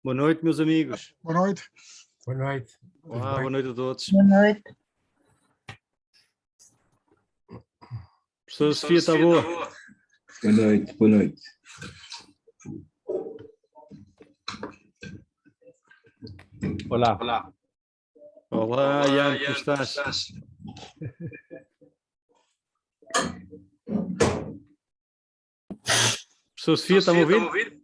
Boa noite, meus amigos. Boa noite. Boa noite. Olá, boa noite a todos. Boa noite. Professora Sofia, está boa? Boa noite, boa noite. Olá. Olá, Ian, como estás? Professora Sofia, está-me a ouvir?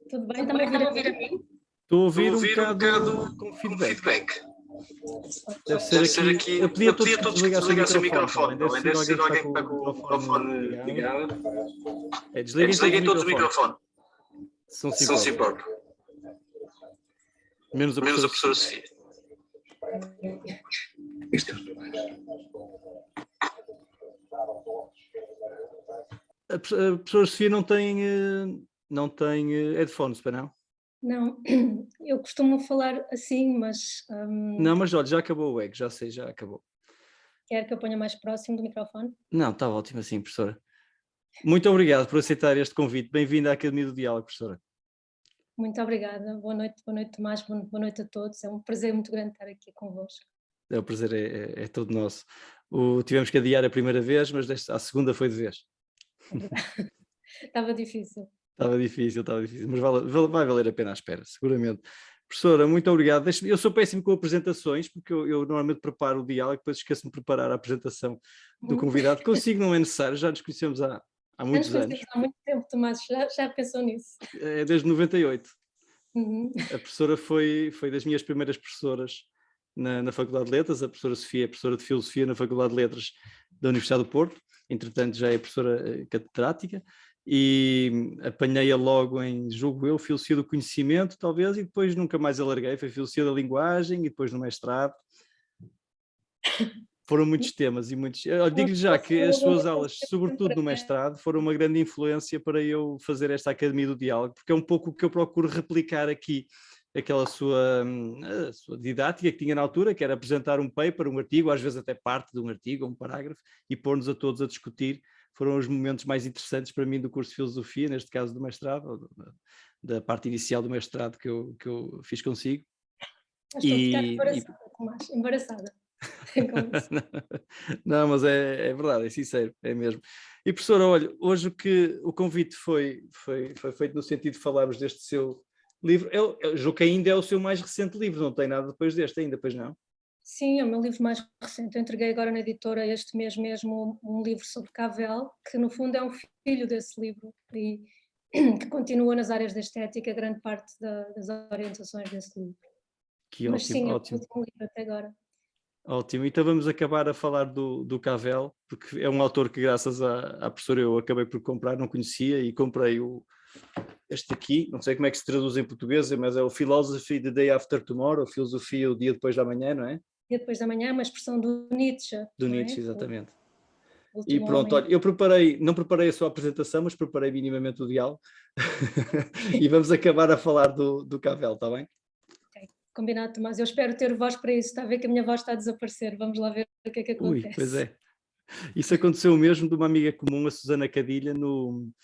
Tudo bem? Está-me a ouvir a mim? Estou a ouvir um bocado com feedback. Deve ser aqui. Eu pedia a todos que desligassem o microfone. Deve ser alguém que está com o microfone ligado. Desliguem todos o microfone. São se importam. Menos a professora Sofia. A professora Sofia não tem headphones, para não? Não, eu costumo falar assim, mas... Não, mas olha, já acabou o eco, já sei, já acabou. Quer que eu ponha mais próximo do microfone? Não, está ótimo assim, professora. Muito obrigado por aceitar este convite. Bem-vinda à Academia do Diálogo, professora. Muito obrigada. Boa noite, Tomás. Boa noite a todos. É um prazer muito grande estar aqui convosco. O prazer é todo nosso. Tivemos que adiar a primeira vez, mas a segunda foi de vez. Estava difícil. Estava difícil, mas vai valer a pena a espera, seguramente. Professora, muito obrigado. Eu sou péssimo com apresentações, porque eu normalmente preparo o diálogo, depois esqueço-me de preparar a apresentação do convidado. Consigo, não é necessário, já nos conhecemos há muitos anos. Há muito tempo, Tomás, já pensou nisso? É desde 98. Uhum. A professora foi das minhas primeiras professoras na Faculdade de Letras. A professora Sofia é professora de Filosofia na Faculdade de Letras da Universidade do Porto. Entretanto, já é professora catedrática. E apanhei-a logo em, julgo eu, Filosofia do Conhecimento, talvez, e depois nunca mais alarguei, foi Filosofia da Linguagem e depois no mestrado. Foram muitos temas e muitos... Digo-lhe já que as suas aulas, sobretudo no mestrado, foram uma grande influência para eu fazer esta Academia do Diálogo, porque é um pouco o que eu procuro replicar aqui, aquela sua didática que tinha na altura, que era apresentar um paper, um artigo, às vezes até parte de um artigo ou um parágrafo, e pôr-nos a todos a discutir. Foram os momentos mais interessantes para mim do curso de Filosofia, neste caso do mestrado, ou da parte inicial do mestrado que eu fiz consigo. Estou a ficar embaraçada, Tomás, embaraçada. Não, mas é verdade, é sincero, é mesmo. E professora, olha, hoje o convite foi feito no sentido de falarmos deste seu livro. Eu julgo que ainda é o seu mais recente livro, não tem nada depois deste ainda, pois não? Sim, é o meu livro mais recente. Eu entreguei agora na editora este mês mesmo um livro sobre Cavell, que no fundo é um filho desse livro e que continua nas áreas da estética grande parte das orientações desse livro. Que Mas ótimo, sim, ótimo. É o último livro até agora. Ótimo, então vamos acabar a falar do Cavell, porque é um autor que graças à professora eu acabei por comprar, não conhecia, e comprei este aqui, não sei como é que se traduz em português, mas é o Philosophy the Day After Tomorrow, Filosofia o dia depois da manhã, não é? Dia depois da manhã é uma expressão do Nietzsche. Do Nietzsche, exatamente. E pronto, olha, eu não preparei a sua apresentação, mas preparei minimamente o diálogo e vamos acabar a falar do Cavell, está bem? Okay. Combinado, Tomás. Eu espero ter voz para isso. Está a ver que a minha voz está a desaparecer. Vamos lá ver o que é que acontece. Ui, pois é. Isso aconteceu mesmo de uma amiga comum, a Susana Cadilha, no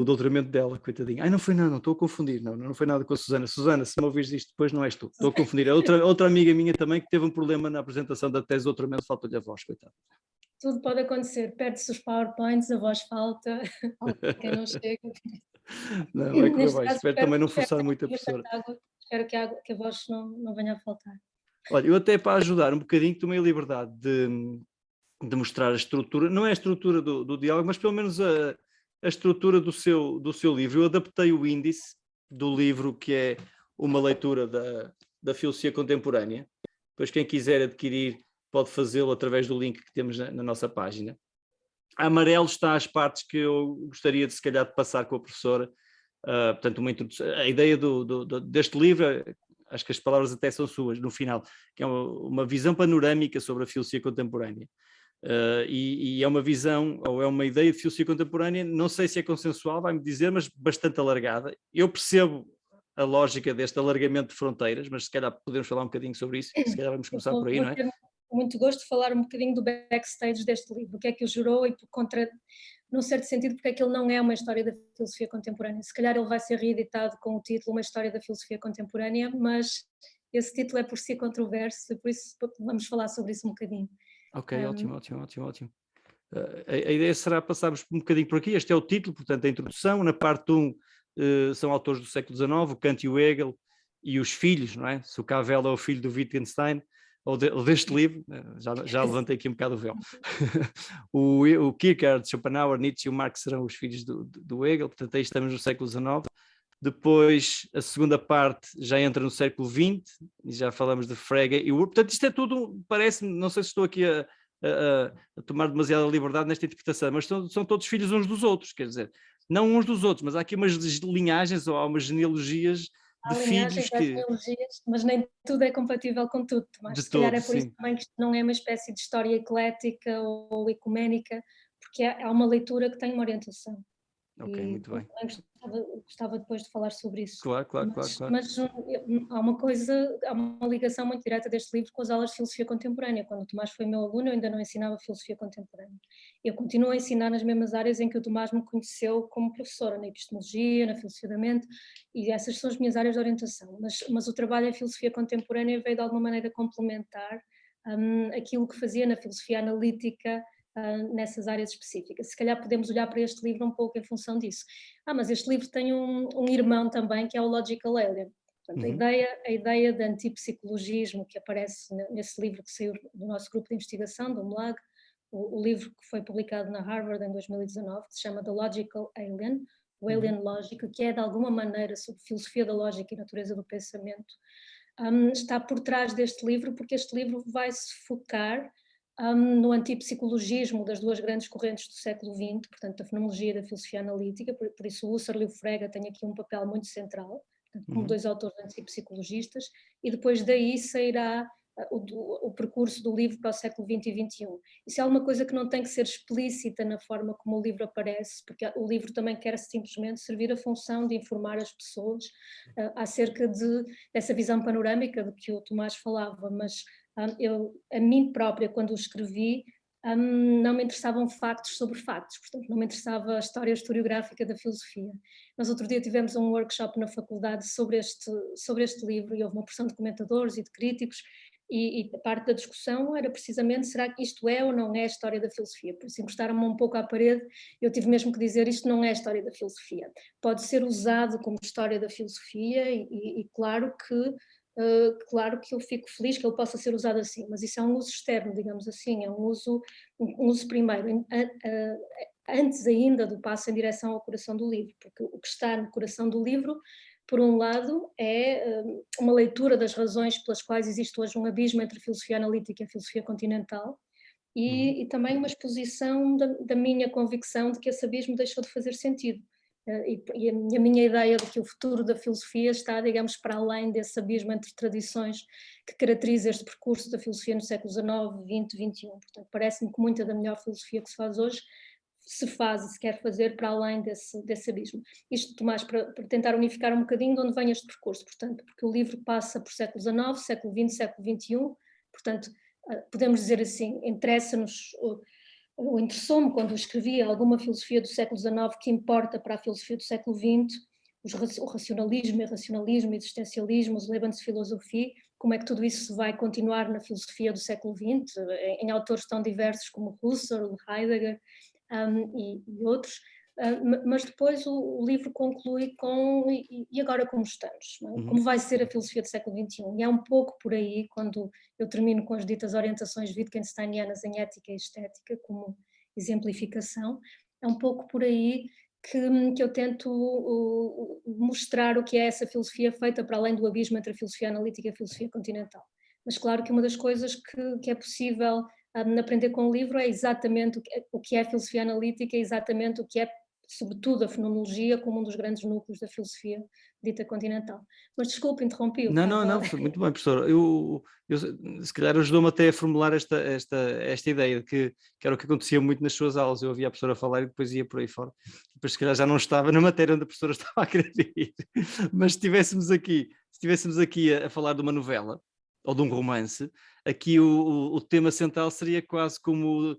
doutoramento dela, coitadinha. Ai, não foi nada, não estou a confundir, não foi nada com a Susana. Susana, se me ouvires isto depois, não és tu, estou a confundir. É outra amiga minha também que teve um problema na apresentação da tese de doutoramento, faltou-lhe a voz, coitada. Tudo pode acontecer, perde-se os PowerPoints, a voz falta, alguém não chega. Não, vai correr bem, espero também não forçar muito a professora. Espero que a voz não venha a faltar. Olha, eu até para ajudar um bocadinho tomei a liberdade de mostrar a estrutura, não é a estrutura do diálogo, mas pelo menos a estrutura do seu livro. Eu adaptei o índice do livro, que é uma leitura da filosofia contemporânea. Depois quem quiser adquirir pode fazê-lo através do link que temos na nossa página. A amarelo está as partes que eu gostaria de, se calhar, de passar com a professora. Portanto, uma introdução. A ideia deste livro, acho que as palavras até são suas, no final, que é uma visão panorâmica sobre a filosofia contemporânea. E é uma visão, ou é uma ideia de filosofia contemporânea, não sei se é consensual, vai-me dizer, mas bastante alargada. Eu percebo a lógica deste alargamento de fronteiras, mas se calhar podemos falar um bocadinho sobre isso, se calhar vamos começar por aí, não é? Com muito gosto de falar um bocadinho do backstage deste livro, o que é que o gerou e num certo sentido, porque é que ele não é uma história da filosofia contemporânea. Se calhar ele vai ser reeditado com o título Uma História da Filosofia Contemporânea, mas esse título é por si controverso, e por isso vamos falar sobre isso um bocadinho. Ok, ótimo. A ideia será passarmos um bocadinho por aqui. Este é o título, portanto, a introdução. Na parte 1 são autores do século XIX, o Kant e o Hegel, e os filhos, não é? Se o Cavell é o filho do Wittgenstein, ou deste livro, já levantei aqui um bocado o véu. o Kierkegaard, Schopenhauer, Nietzsche e o Marx serão os filhos do Hegel, portanto aí estamos no século XIX. Depois a segunda parte já entra no século XX, e já falamos de Frege e Urban. Portanto isto é tudo, parece-me, não sei se estou aqui a tomar demasiada liberdade nesta interpretação, mas são todos filhos uns dos outros, quer dizer, não uns dos outros, mas há aqui umas linhagens ou há umas genealogias de filhos que... Mas nem tudo é compatível com tudo, mas se calhar é por isso também que isto não é uma espécie de história eclética ou ecuménica, porque há uma leitura que tem uma orientação. Ok, muito bem. Gostava depois de falar sobre isso. Claro. Mas há uma ligação muito direta deste livro com as aulas de filosofia contemporânea. Quando o Tomás foi meu aluno, eu ainda não ensinava filosofia contemporânea. Eu continuo a ensinar nas mesmas áreas em que o Tomás me conheceu como professora, na epistemologia, na filosofia da mente, e essas são as minhas áreas de orientação. Mas o trabalho em filosofia contemporânea veio de alguma maneira complementar aquilo que fazia na filosofia analítica, nessas áreas específicas. Se calhar podemos olhar para este livro um pouco em função disso. Mas este livro tem um irmão também, que é o Logical Alien. Portanto, a ideia de antipsicologismo que aparece nesse livro que saiu do nosso grupo de investigação, do MLAG, o livro que foi publicado na Harvard em 2019, que se chama The Logical Alien, o Alien Lógico, que é de alguma maneira sobre filosofia da lógica e natureza do pensamento, está por trás deste livro, porque este livro vai se focar no antipsicologismo das duas grandes correntes do século XX, portanto, da fenomenologia e da filosofia analítica, por isso o Husserl e o Frege têm aqui um papel muito central, portanto, como dois autores antipsicologistas, e depois daí sairá o percurso do livro para o século XX e XXI. Isso é alguma coisa que não tem que ser explícita na forma como o livro aparece, porque o livro também quer simplesmente servir a função de informar as pessoas acerca dessa visão panorâmica de que o Tomás falava, mas a mim própria, quando o escrevi, não me interessavam factos sobre factos, portanto não me interessava a história historiográfica da filosofia. Nós outro dia tivemos um workshop na faculdade sobre este livro e houve uma porção de comentadores e de críticos e parte da discussão era precisamente será que isto é ou não é a história da filosofia, por isso encostaram-me um pouco à parede, eu tive mesmo que dizer isto não é a história da filosofia, pode ser usado como história da filosofia e claro que eu fico feliz que ele possa ser usado assim, mas isso é um uso externo, digamos assim, é um uso primeiro, antes ainda do passo em direção ao coração do livro, porque o que está no coração do livro, por um lado, é uma leitura das razões pelas quais existe hoje um abismo entre a filosofia analítica e a filosofia continental, e também uma exposição da minha convicção de que esse abismo deixou de fazer sentido. E a minha ideia de que o futuro da filosofia está, digamos, para além desse abismo entre tradições que caracteriza este percurso da filosofia no século XIX, XX, XXI. Portanto, parece-me que muita da melhor filosofia que se faz hoje se faz e se quer fazer para além desse abismo. Isto, Tomás, para tentar unificar um bocadinho de onde vem este percurso, portanto, porque o livro passa por século XIX, século XX, século XXI, portanto, podemos dizer assim, interessa-nos... Interessou-me quando escrevi alguma filosofia do século XIX que importa para a filosofia do século XX, o racionalismo, irracionalismo, existencialismo, os Lebensphilosophie, como é que tudo isso vai continuar na filosofia do século XX, em autores tão diversos como Husserl, Heidegger e outros, mas depois o livro conclui com e agora como estamos, não é? Como vai ser a filosofia do século XXI, e é um pouco por aí, quando eu termino com as ditas orientações Wittgensteinianas em ética e estética, como exemplificação, é um pouco por aí que eu tento mostrar o que é essa filosofia feita para além do abismo entre a filosofia analítica e a filosofia continental. Mas claro que uma das coisas que é possível aprender com o livro é exatamente o que é a filosofia analítica, é exatamente o que é, sobretudo, a fenomenologia como um dos grandes núcleos da filosofia dita continental. Mas desculpe, interrompi-o. Não, foi muito bem, professor. Eu se calhar ajudou-me até a formular esta ideia de que era o que acontecia muito nas suas aulas. Eu ouvia a professora falar e depois ia por aí fora. Depois se calhar já não estava na matéria onde a professora estava a querer ir. Mas se estivéssemos aqui a falar de uma novela, ou de um romance, aqui o tema central seria quase como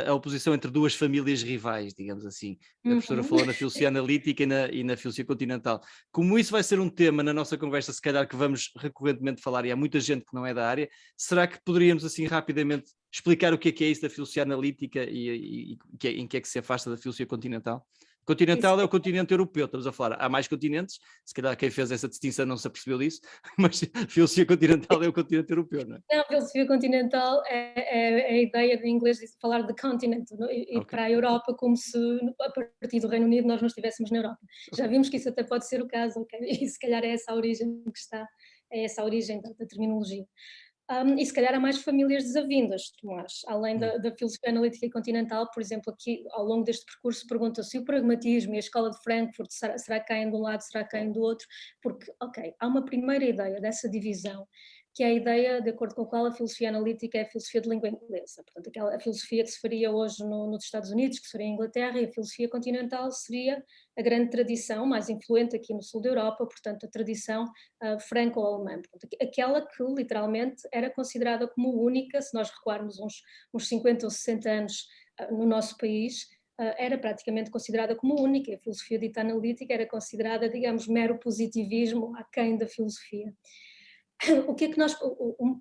a oposição entre duas famílias rivais, digamos assim. A professora falou na filosofia analítica e na filosofia continental. Como isso vai ser um tema na nossa conversa, se calhar que vamos recorrentemente falar, e há muita gente que não é da área, será que poderíamos assim rapidamente explicar o que é isso da filosofia analítica e em que é que se afasta da filosofia continental? Continental é o continente europeu, estamos a falar, há mais continentes, se calhar quem fez essa distinção não se apercebeu disso, mas a filosofia continental é o continente europeu, não é? Não, a filosofia continental é a ideia de inglês de falar de continent e Ok. para a Europa como se a partir do Reino Unido nós não estivéssemos na Europa. Já vimos que isso até pode ser o caso, ok? E se calhar é essa a origem que está, é essa a origem da terminologia. E se calhar há mais famílias desavindas, Tomás, além da filosofia analítica e continental, por exemplo, aqui ao longo deste percurso pergunta-se o pragmatismo e a escola de Frankfurt, será que caem de um lado, será que caem do outro? Porque, ok, há uma primeira ideia dessa divisão, que é a ideia de acordo com a qual a filosofia analítica é a filosofia de língua inglesa, portanto a filosofia que se faria hoje nos Estados Unidos, que se faria em Inglaterra, e a filosofia continental seria a grande tradição, mais influente aqui no sul da Europa, portanto a tradição franco-alemã, aquela que literalmente era considerada como única, se nós recuarmos uns 50 ou 60 anos no nosso país, era praticamente considerada como única, a filosofia dita analítica era considerada, digamos, mero positivismo aquém da filosofia. O que é que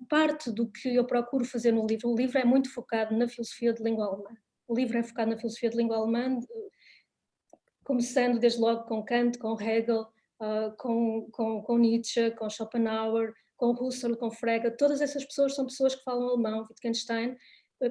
parte do que eu procuro fazer no livro, o livro é muito focado na filosofia de língua alemã, o livro é focado na filosofia de língua alemã, começando desde logo com Kant, com Hegel, com Nietzsche, com Schopenhauer, com Husserl, com Frege, todas essas pessoas são pessoas que falam alemão, Wittgenstein,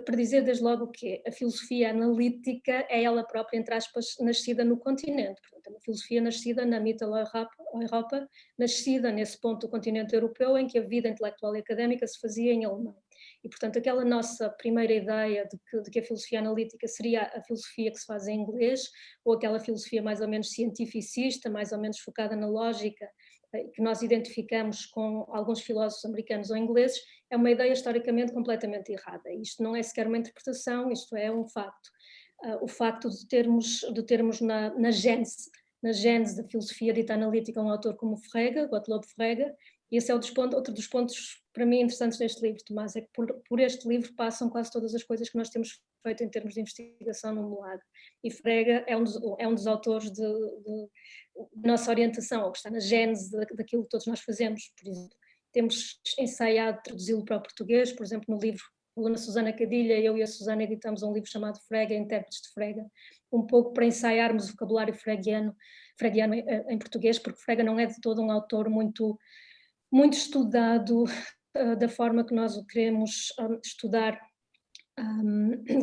para dizer desde logo o quê? A filosofia analítica é ela própria, entre aspas, nascida no continente, portanto é uma filosofia nascida na Mitteleuropa, nascida nesse ponto do continente europeu em que a vida intelectual e académica se fazia em alemão. E, portanto, aquela nossa primeira ideia de que a filosofia analítica seria a filosofia que se faz em inglês, ou aquela filosofia mais ou menos cientificista, mais ou menos focada na lógica, que nós identificamos com alguns filósofos americanos ou ingleses, é uma ideia historicamente completamente errada. Isto não é sequer uma interpretação, isto é um facto. O facto de termos na gênese da filosofia dita analítica um autor como Frege, Gottlob Frege, e esse é outro dos pontos para mim interessantes deste livro, Tomás, é que por este livro passam quase todas as coisas que nós temos feito em termos de investigação no MOAD. E Frege é um dos autores de nossa orientação, ou que está na gênese daquilo que todos nós fazemos. Por exemplo, temos ensaiado traduzi-lo para o português, por exemplo, no livro da Luna Susana Cadilha, eu e a Susana editamos um livro chamado Frege, Intérpretes de Frege, um pouco para ensaiarmos o vocabulário fregiano em português, porque Frege não é de todo um autor muito estudado da forma que nós o queremos estudar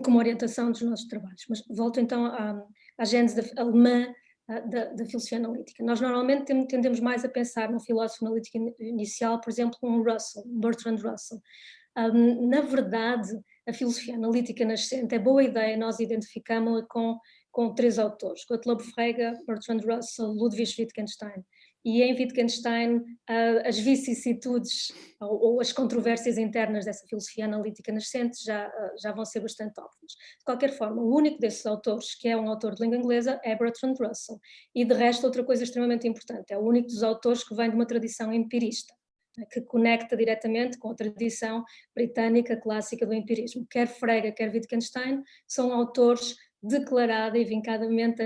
como orientação dos nossos trabalhos. Mas volto então à gênese alemã da filosofia analítica. Nós normalmente tendemos mais a pensar no filósofo analítico inicial, por exemplo, um Bertrand Russell. Na verdade, a filosofia analítica nascente é boa ideia nós identificámos-la com três autores, Gottlob Frege, Bertrand Russell, Ludwig Wittgenstein. E em Wittgenstein as vicissitudes ou as controvérsias internas dessa filosofia analítica nascente já vão ser bastante óbvias. De qualquer forma, o único desses autores que é um autor de língua inglesa é Bertrand Russell. E de resto, outra coisa extremamente importante, é o único dos autores que vem de uma tradição empirista, que conecta diretamente com a tradição britânica clássica do empirismo. Quer Frege, quer Wittgenstein são autores declarada e vincadamente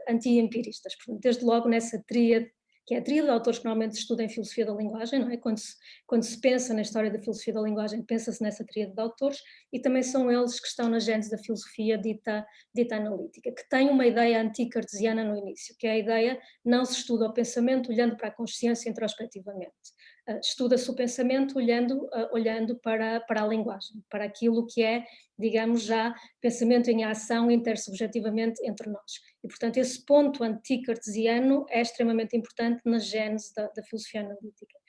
anti-empiristas. Portanto, desde logo nessa tríade, que é a tríade de autores que normalmente estudam filosofia da linguagem, não é? Quando se pensa na história da filosofia da linguagem, pensa-se nessa tríade de autores, e também são eles que estão na gênese da filosofia dita analítica, que tem uma ideia anti-cartesiana no início, que é a ideia não se estuda o pensamento olhando para a consciência introspectivamente. Estuda-se o pensamento olhando para a linguagem, para aquilo que é, digamos, já pensamento em ação intersubjetivamente entre nós. E, portanto, esse ponto anti-cartesiano é extremamente importante na gênese da filosofia analítica.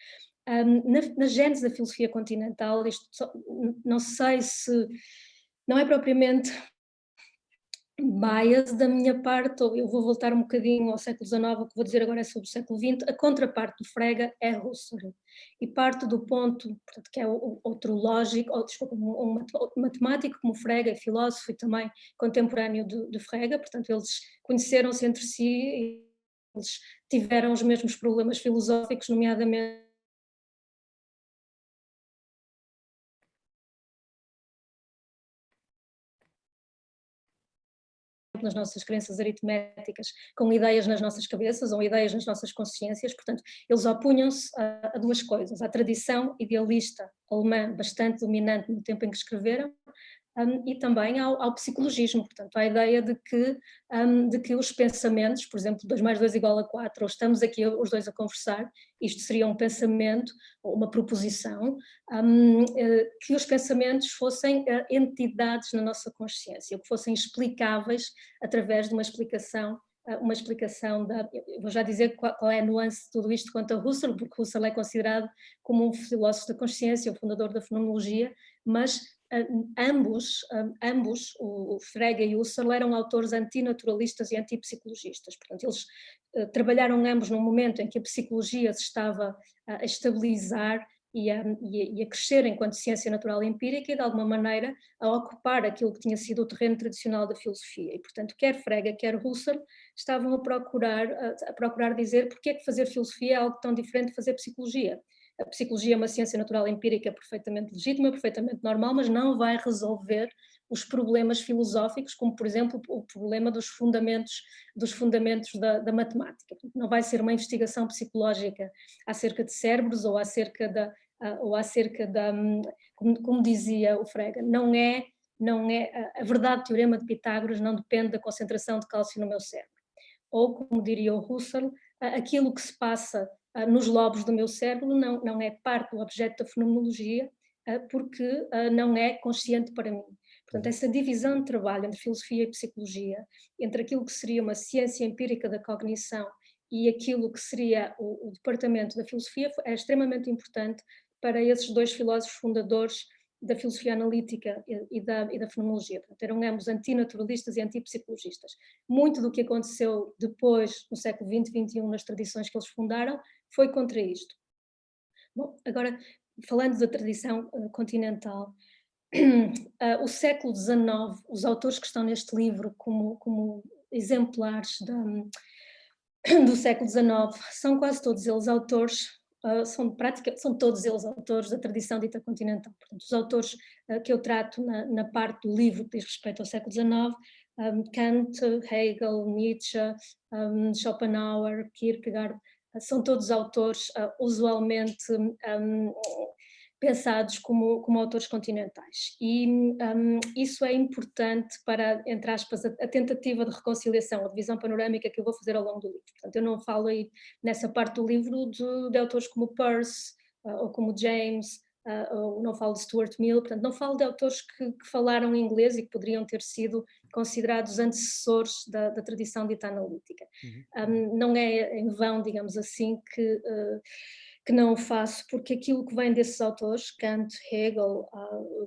Na gênese da filosofia continental, isto não sei se não é propriamente bias da minha parte, ou eu vou voltar um bocadinho ao século XIX, o que vou dizer agora é sobre o século XX, a contraparte do Frege é Husserl, e parte do ponto, portanto, que é outro lógico, um matemático como Frege, filósofo e também contemporâneo de Frege, portanto eles conheceram-se entre si, e eles tiveram os mesmos problemas filosóficos, nomeadamente nas nossas crenças aritméticas, com ideias nas nossas cabeças ou ideias nas nossas consciências. Portanto, eles opunham-se a duas coisas: à tradição idealista alemã, bastante dominante no tempo em que escreveram, e também ao psicologismo, portanto, à ideia de que os pensamentos, por exemplo, 2 mais 2 igual a 4, ou estamos aqui os dois a conversar, isto seria um pensamento ou uma proposição, que os pensamentos fossem entidades na nossa consciência, que fossem explicáveis através de uma explicação eu vou já dizer qual é a nuance de tudo isto quanto a Husserl, porque Husserl é considerado como um filósofo da consciência, o fundador da fenomenologia, mas ambos, o Frege e o Husserl, eram autores antinaturalistas e antipsicologistas. Portanto, eles trabalharam ambos num momento em que a psicologia se estava a estabilizar e a crescer enquanto ciência natural e empírica, e de alguma maneira a ocupar aquilo que tinha sido o terreno tradicional da filosofia. E, portanto, quer Frege, quer Husserl estavam a procurar dizer porque é que fazer filosofia é algo tão diferente de fazer psicologia. A psicologia é uma ciência natural empírica perfeitamente legítima, perfeitamente normal, mas não vai resolver os problemas filosóficos, como, por exemplo, o problema dos fundamentos da matemática. Não vai ser uma investigação psicológica acerca de cérebros ou acerca da como dizia o Frege, não é a verdade do teorema de Pitágoras não depende da concentração de cálcio no meu cérebro. Ou, como diria o Husserl, aquilo que se passa nos lobos do meu cérebro não é parte do objeto da fenomenologia, porque não é consciente para mim. Portanto, essa divisão de trabalho entre filosofia e psicologia, entre aquilo que seria uma ciência empírica da cognição e aquilo que seria o departamento da filosofia, é extremamente importante para esses dois filósofos fundadores da filosofia analítica e da fenomenologia. Portanto, eram ambos antinaturalistas e antipsicologistas. Muito do que aconteceu depois, no século XX e XXI, nas tradições que eles fundaram, foi contra isto. Bom, agora, falando da tradição continental, o século XIX, os autores que estão neste livro como exemplares do século XIX, são quase todos eles autores, são todos eles autores da tradição dita continental. Portanto, os autores que eu trato na parte do livro que diz respeito ao século XIX, Kant, Hegel, Nietzsche, Schopenhauer, Kierkegaard, são todos autores usualmente pensados como autores continentais, e isso é importante para, entre aspas, a tentativa de reconciliação, a divisão panorâmica que eu vou fazer ao longo do livro. Portanto, eu não falo aí nessa parte do livro de autores como Peirce ou como James, ou não falo de Stuart Mill, portanto não falo de autores que falaram inglês e que poderiam ter sido considerados antecessores da tradição dita analítica. Não é em vão, digamos assim, que não o faço, porque aquilo que vem desses autores, Kant, Hegel,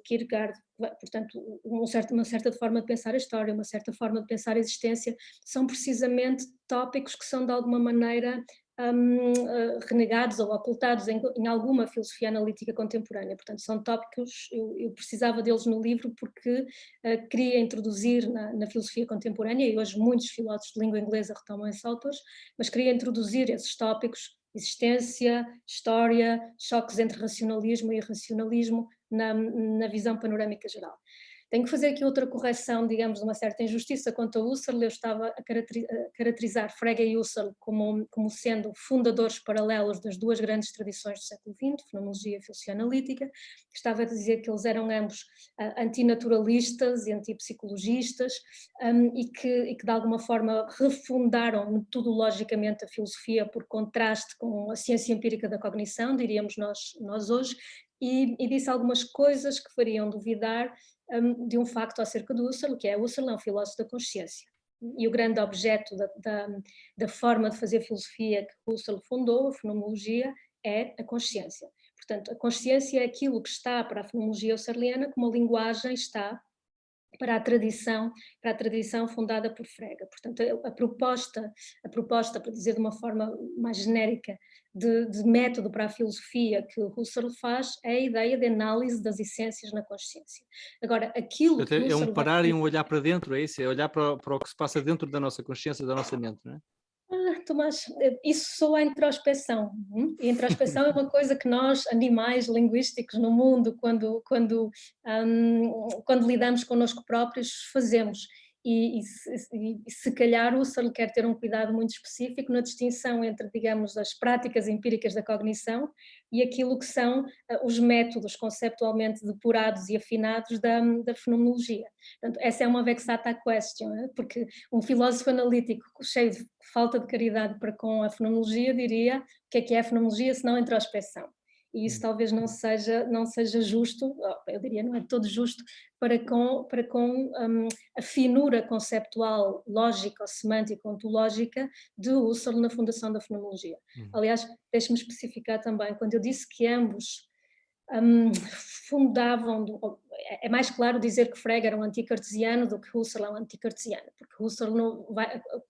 Kierkegaard, portanto, uma certa forma de pensar a história, uma certa forma de pensar a existência, são precisamente tópicos que são de alguma maneira renegados ou ocultados em alguma filosofia analítica contemporânea. Portanto, são tópicos, eu precisava deles no livro porque queria introduzir na filosofia contemporânea, e hoje muitos filósofos de língua inglesa retomam esses autores, mas queria introduzir esses tópicos: existência, história, choques entre racionalismo e irracionalismo na visão panorâmica geral. Tenho que fazer aqui outra correção, digamos, de uma certa injustiça quanto a Husserl. Eu estava a caracterizar Frege e Husserl como sendo fundadores paralelos das duas grandes tradições do século XX, fenomenologia e filosofia analítica. Estava a dizer que eles eram ambos antinaturalistas e antipsicologistas, e que de alguma forma refundaram metodologicamente a filosofia por contraste com a ciência empírica da cognição, diríamos nós hoje, e disse algumas coisas que fariam duvidar de um facto acerca do Husserl, que é Husserl é um filósofo da consciência. E o grande objeto da forma de fazer filosofia que Husserl fundou, a fenomenologia, é a consciência. Portanto, a consciência é aquilo que está para a fenomenologia husserliana, como a linguagem está para a tradição fundada por Frege. Portanto, a proposta, para dizer de uma forma mais genérica, de método para a filosofia que Husserl faz é a ideia de análise das essências na consciência. Agora, aquilo que é um parar e um olhar para dentro, é isso? É olhar para o que se passa dentro da nossa consciência, da nossa mente, não é? Tomás, isso soa a introspeção. E a introspeção é uma coisa que nós, animais linguísticos no mundo, quando lidamos connosco próprios, fazemos. se calhar o Husserl quer ter um cuidado muito específico na distinção entre, digamos, as práticas empíricas da cognição e aquilo que são os métodos conceptualmente depurados e afinados da fenomenologia. Portanto, essa é uma vexata question, porque um filósofo analítico cheio de falta de caridade para com a fenomenologia diria: o que é a fenomenologia se não a introspecção? E isso talvez não seja justo, eu diria não é todo justo, para com a finura conceptual, lógica, semântica, ontológica de Husserl na fundação da fenomenologia. Aliás, deixe-me especificar também, quando eu disse que ambos fundavam, é mais claro dizer que Frege era um anticartesiano do que Husserl é um anticartesiano, porque Husserl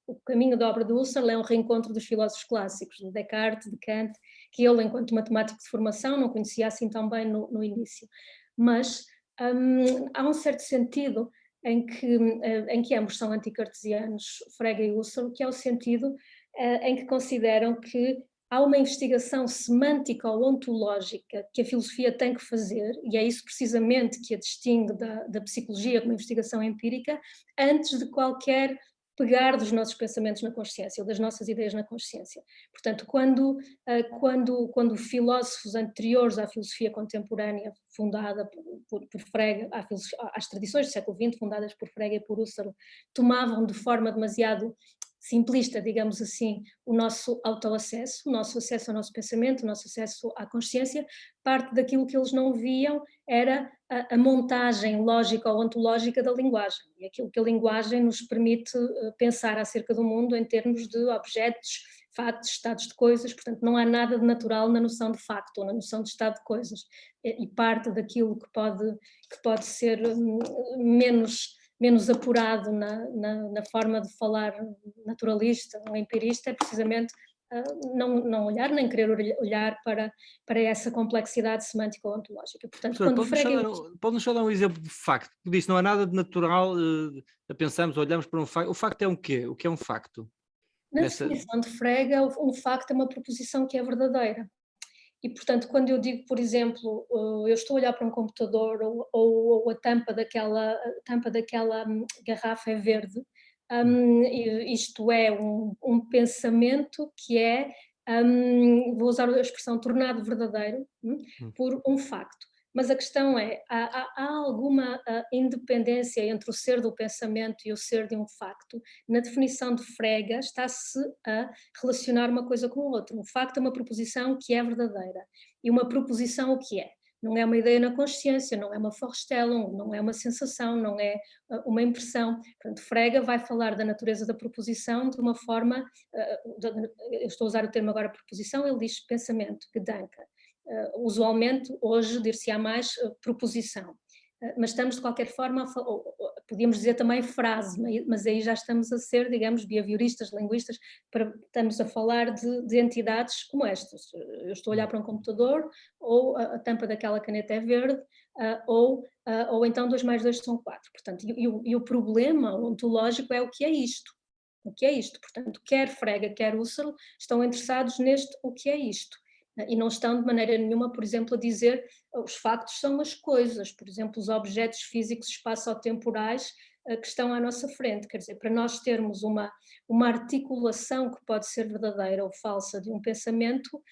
o caminho da obra de Husserl é um reencontro dos filósofos clássicos, de Descartes, de Kant, que ele, enquanto matemático de formação, não conhecia assim tão bem no início. Mas há um certo sentido em que ambos são anticartesianos, Frege e Husserl, que é o sentido em que consideram que há uma investigação semântica ou ontológica que a filosofia tem que fazer, e é isso precisamente que a distingue da psicologia como investigação empírica, antes de qualquer pegar dos nossos pensamentos na consciência, ou das nossas ideias na consciência. Portanto, quando filósofos anteriores à filosofia contemporânea, fundada por Frege, às tradições do século XX, fundadas por Frege e por Husserl, tomavam de forma demasiado simplista, digamos assim, o nosso autoacesso, o nosso acesso ao nosso pensamento, o nosso acesso à consciência, parte daquilo que eles não viam era a montagem lógica ou ontológica da linguagem, e aquilo que a linguagem nos permite pensar acerca do mundo em termos de objetos, factos, estados de coisas. Portanto, não há nada de natural na noção de facto ou na noção de estado de coisas, e parte daquilo que pode ser menos apurado na forma de falar naturalista ou empirista é precisamente não olhar, nem querer olhar para essa complexidade semântica ou ontológica. Portanto, quando pode-nos só dar um exemplo de facto, porque disse não há nada de natural, pensamos, olhamos para um facto. O facto é um quê? O que é um facto? Na definição de Frege, um facto é uma proposição que é verdadeira. E, portanto, quando eu digo, por exemplo, eu estou a olhar para um computador ou a tampa daquela garrafa é verde, isto é um pensamento que é, vou usar a expressão tornado verdadeiro, por um facto. Mas a questão é, há alguma independência entre o ser do pensamento e o ser de um facto? Na definição de Frege está-se a relacionar uma coisa com a outra. Um facto é uma proposição que é verdadeira. E uma proposição o que é? Não é uma ideia na consciência, não é uma Vorstellung, não é uma sensação, não é uma impressão. Portanto, Frege vai falar da natureza da proposição de uma forma, eu estou a usar o termo agora proposição, ele diz pensamento, Gedanke. Usualmente, hoje, dir-se-á mais proposição. Mas estamos, de qualquer forma, podíamos dizer também frase, mas aí já estamos a ser, digamos, behavioristas, linguistas, estamos a falar de entidades como estas. Eu estou a olhar para um computador, ou a tampa daquela caneta é verde, ou então 2 mais 2 são 4. Portanto, e o problema ontológico é o que é isto. O que é isto? Portanto, quer Frege, quer Husserl estão interessados neste o que é isto. E não estão de maneira nenhuma, por exemplo, a dizer os factos são as coisas, por exemplo, os objetos físicos espaço-temporais que estão à nossa frente. Quer dizer, para nós termos uma articulação que pode ser verdadeira ou falsa de um pensamento,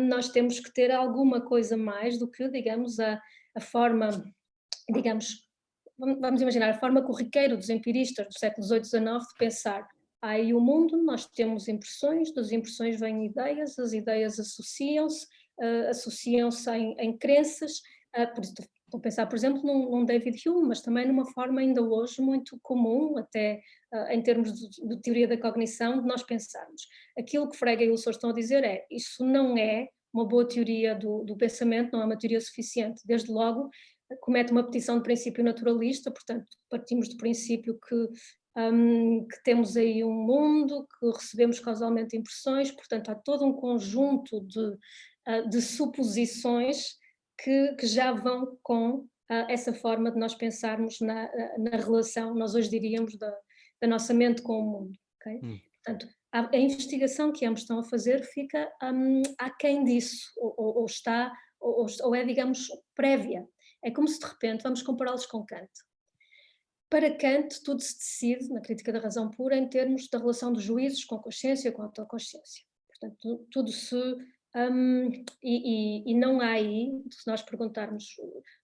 nós temos que ter alguma coisa mais do que, digamos, a forma, digamos, vamos imaginar, a forma corriqueira dos empiristas do século XVIII e XIX de pensar. Há aí o mundo, nós temos impressões, das impressões vêm ideias, as ideias associam-se em crenças, estou a pensar, por exemplo, num David Hume, mas também numa forma ainda hoje muito comum, até em termos de teoria da cognição, de nós pensarmos. Aquilo que Frege e Husserl estão a dizer é, isso não é uma boa teoria do pensamento, não é uma teoria suficiente, desde logo comete uma petição de princípio naturalista, portanto partimos do princípio que temos aí um mundo, que recebemos causalmente impressões, portanto há todo um conjunto de suposições que já vão com essa forma de nós pensarmos na relação, nós hoje diríamos, da nossa mente com o mundo. Okay? Portanto, a investigação que ambos estão a fazer fica aquém disso, ou é, digamos, prévia. É como se de repente, vamos compará-los com Kant. Para Kant, tudo se decide, na crítica da razão pura, em termos da relação dos juízos com consciência, com autoconsciência. Portanto, tudo se... e não há aí, se nós perguntarmos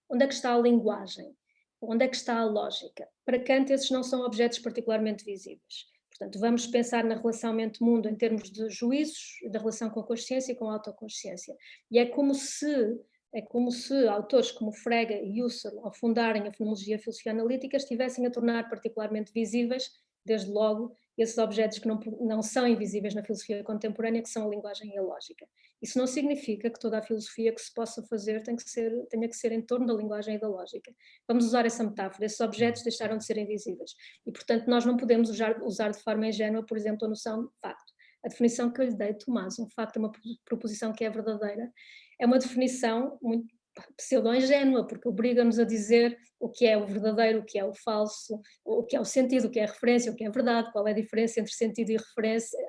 onde é que está a linguagem, onde é que está a lógica, para Kant esses não são objetos particularmente visíveis. Portanto, vamos pensar na relação mente-mundo em termos de juízos, da relação com a consciência e com a autoconsciência. E é como se autores como Frege e Husserl, ao fundarem a fenomenologia e a filosofia analítica, estivessem a tornar particularmente visíveis, desde logo, esses objetos que não são invisíveis na filosofia contemporânea, que são a linguagem e a lógica. Isso não significa que toda a filosofia que se possa fazer tenha que ser em torno da linguagem e da lógica. Vamos usar essa metáfora, esses objetos deixaram de ser invisíveis. E, portanto, nós não podemos usar de forma ingênua, por exemplo, a noção de facto. A definição que eu lhe dei, Tomás, um facto é uma proposição que é verdadeira, é uma definição muito pseudo-ingênua, porque obriga-nos a dizer o que é o verdadeiro, o que é o falso, o que é o sentido, o que é a referência, o que é a verdade, qual é a diferença entre sentido e referência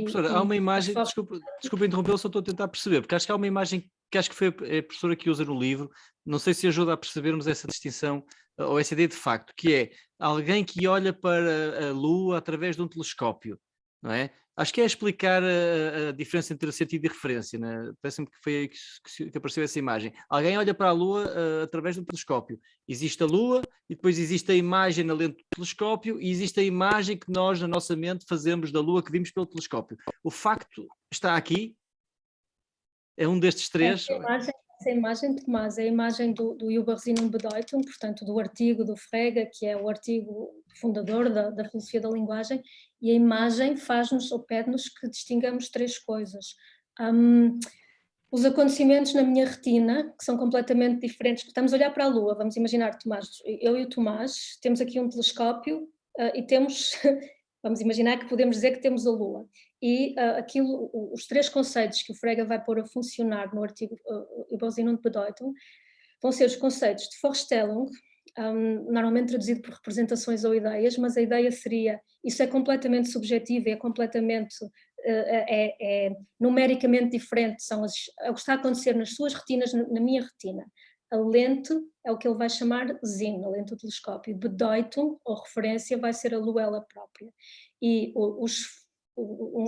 Professora, há uma imagem, desculpa interrompê-lo, só estou a tentar perceber, porque acho que há uma imagem que acho que foi a professora que usa no livro, não sei se ajuda a percebermos essa distinção, ou essa ideia de facto, que é alguém que olha para a Lua através de um telescópio, não é? Acho que é explicar a diferença entre sentido e referência, né? Parece-me que foi aí que apareceu essa imagem. Alguém olha para a Lua através de um telescópio. Existe a Lua e depois existe a imagem na lente do telescópio e existe a imagem que nós, na nossa mente, fazemos da Lua que vimos pelo telescópio. O facto está aqui? É um destes três? Essa imagem, Tomás, é a imagem do Übersinn und Bedeutung, portanto, do artigo do Frege, que é o artigo fundador da filosofia da linguagem, e a imagem faz-nos ou pede-nos que distingamos três coisas. Os acontecimentos na minha retina, que são completamente diferentes. Estamos a olhar para a Lua, vamos imaginar, Tomás, eu e o Tomás, temos aqui um telescópio e temos... Vamos imaginar que podemos dizer que temos a Lua. E os três conceitos que o Frege vai pôr a funcionar no artigo Übersinn und Bedeutung vão ser os conceitos de Vorstellung, normalmente traduzido por representações ou ideias, mas a ideia seria, isso é completamente subjetivo, é completamente, numericamente diferente, é o que está a acontecer nas suas retinas, na minha retina. A lente é o que ele vai chamar Sinn, a lente do telescópio. Bedeutung, ou referência, vai ser a Lua ela própria. E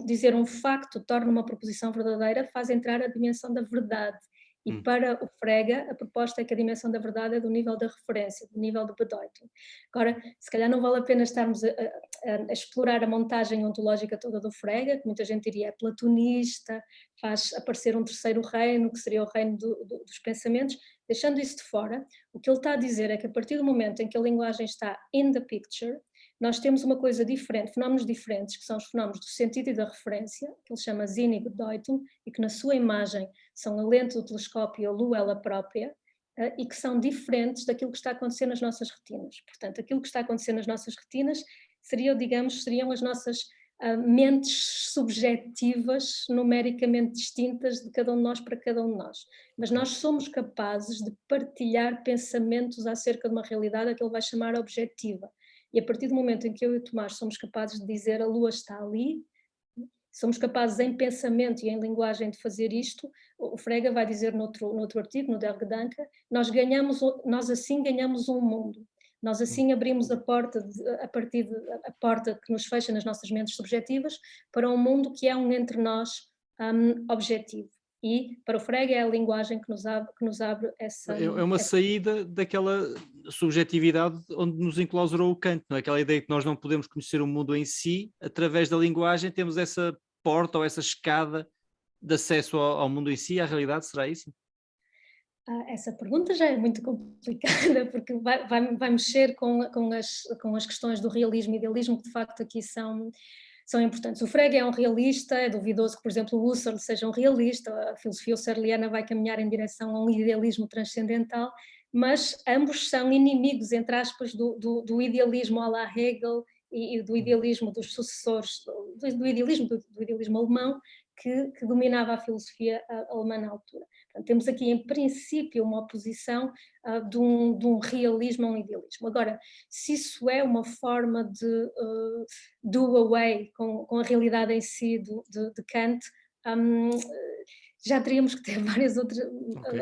dizer um facto torna uma proposição verdadeira faz entrar a dimensão da verdade. E para o Frege, a proposta é que a dimensão da verdade é do nível da referência, do nível do Bedeutung. Agora, se calhar não vale a pena estarmos a explorar a montagem ontológica toda do Frege, que muita gente diria é platonista, faz aparecer um terceiro reino, que seria o reino dos pensamentos. Deixando isso de fora, o que ele está a dizer é que a partir do momento em que a linguagem está in the picture, nós temos uma coisa diferente, fenómenos diferentes, que são os fenómenos do sentido e da referência, que ele chama Sinn e Bedeutung, e que na sua imagem são a lente do telescópio e a Lua ela própria, e que são diferentes daquilo que está a acontecer nas nossas retinas. Portanto, aquilo que está a acontecer nas nossas retinas seriam as nossas mentes subjetivas, numericamente distintas de cada um de nós para cada um de nós. Mas nós somos capazes de partilhar pensamentos acerca de uma realidade que ele vai chamar objetiva. E a partir do momento em que eu e o Tomás somos capazes de dizer a Lua está ali, somos capazes em pensamento e em linguagem de fazer isto, o Frege vai dizer no outro artigo, no Der Gedanke, nós assim ganhamos um mundo. Nós assim abrimos a porta que nos fecha nas nossas mentes subjetivas para um mundo que é um entre nós objetivo. E para o Frege é a linguagem que nos abre essa... É uma saída daquela subjetividade onde nos enclausurou o Kant, não é? Aquela ideia que nós não podemos conhecer o mundo em si, através da linguagem temos essa porta ou essa escada de acesso ao mundo em si, à realidade, será isso? Essa pergunta já é muito complicada, porque vai mexer com as questões do realismo e idealismo, que de facto aqui são importantes. O Frege é um realista, é duvidoso que, por exemplo, o Husserl seja um realista, a filosofia husserliana vai caminhar em direção a um idealismo transcendental, mas ambos são inimigos, entre aspas, do idealismo à la Hegel e do idealismo dos sucessores, do idealismo alemão, que dominava a filosofia alemã na altura. Portanto, temos aqui, em princípio, uma oposição de um realismo a um idealismo. Agora, se isso é uma forma de do away com a realidade em si de Kant, já teríamos que ter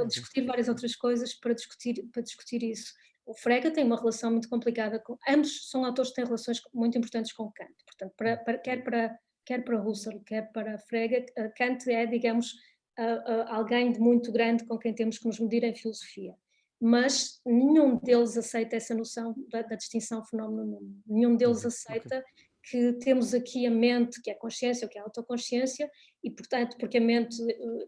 discutir várias outras coisas para discutir isso. O Frege tem uma relação muito complicada com... Ambos são autores que têm relações muito importantes com Kant. Portanto, quer para Husserl, quer para Frege, Kant é, digamos, alguém de muito grande com quem temos que nos medir em filosofia. Mas nenhum deles aceita essa noção da distinção fenómeno-número. Nenhum deles aceita que temos aqui a mente, que é a consciência, ou que é a autoconsciência, e portanto, porque a mente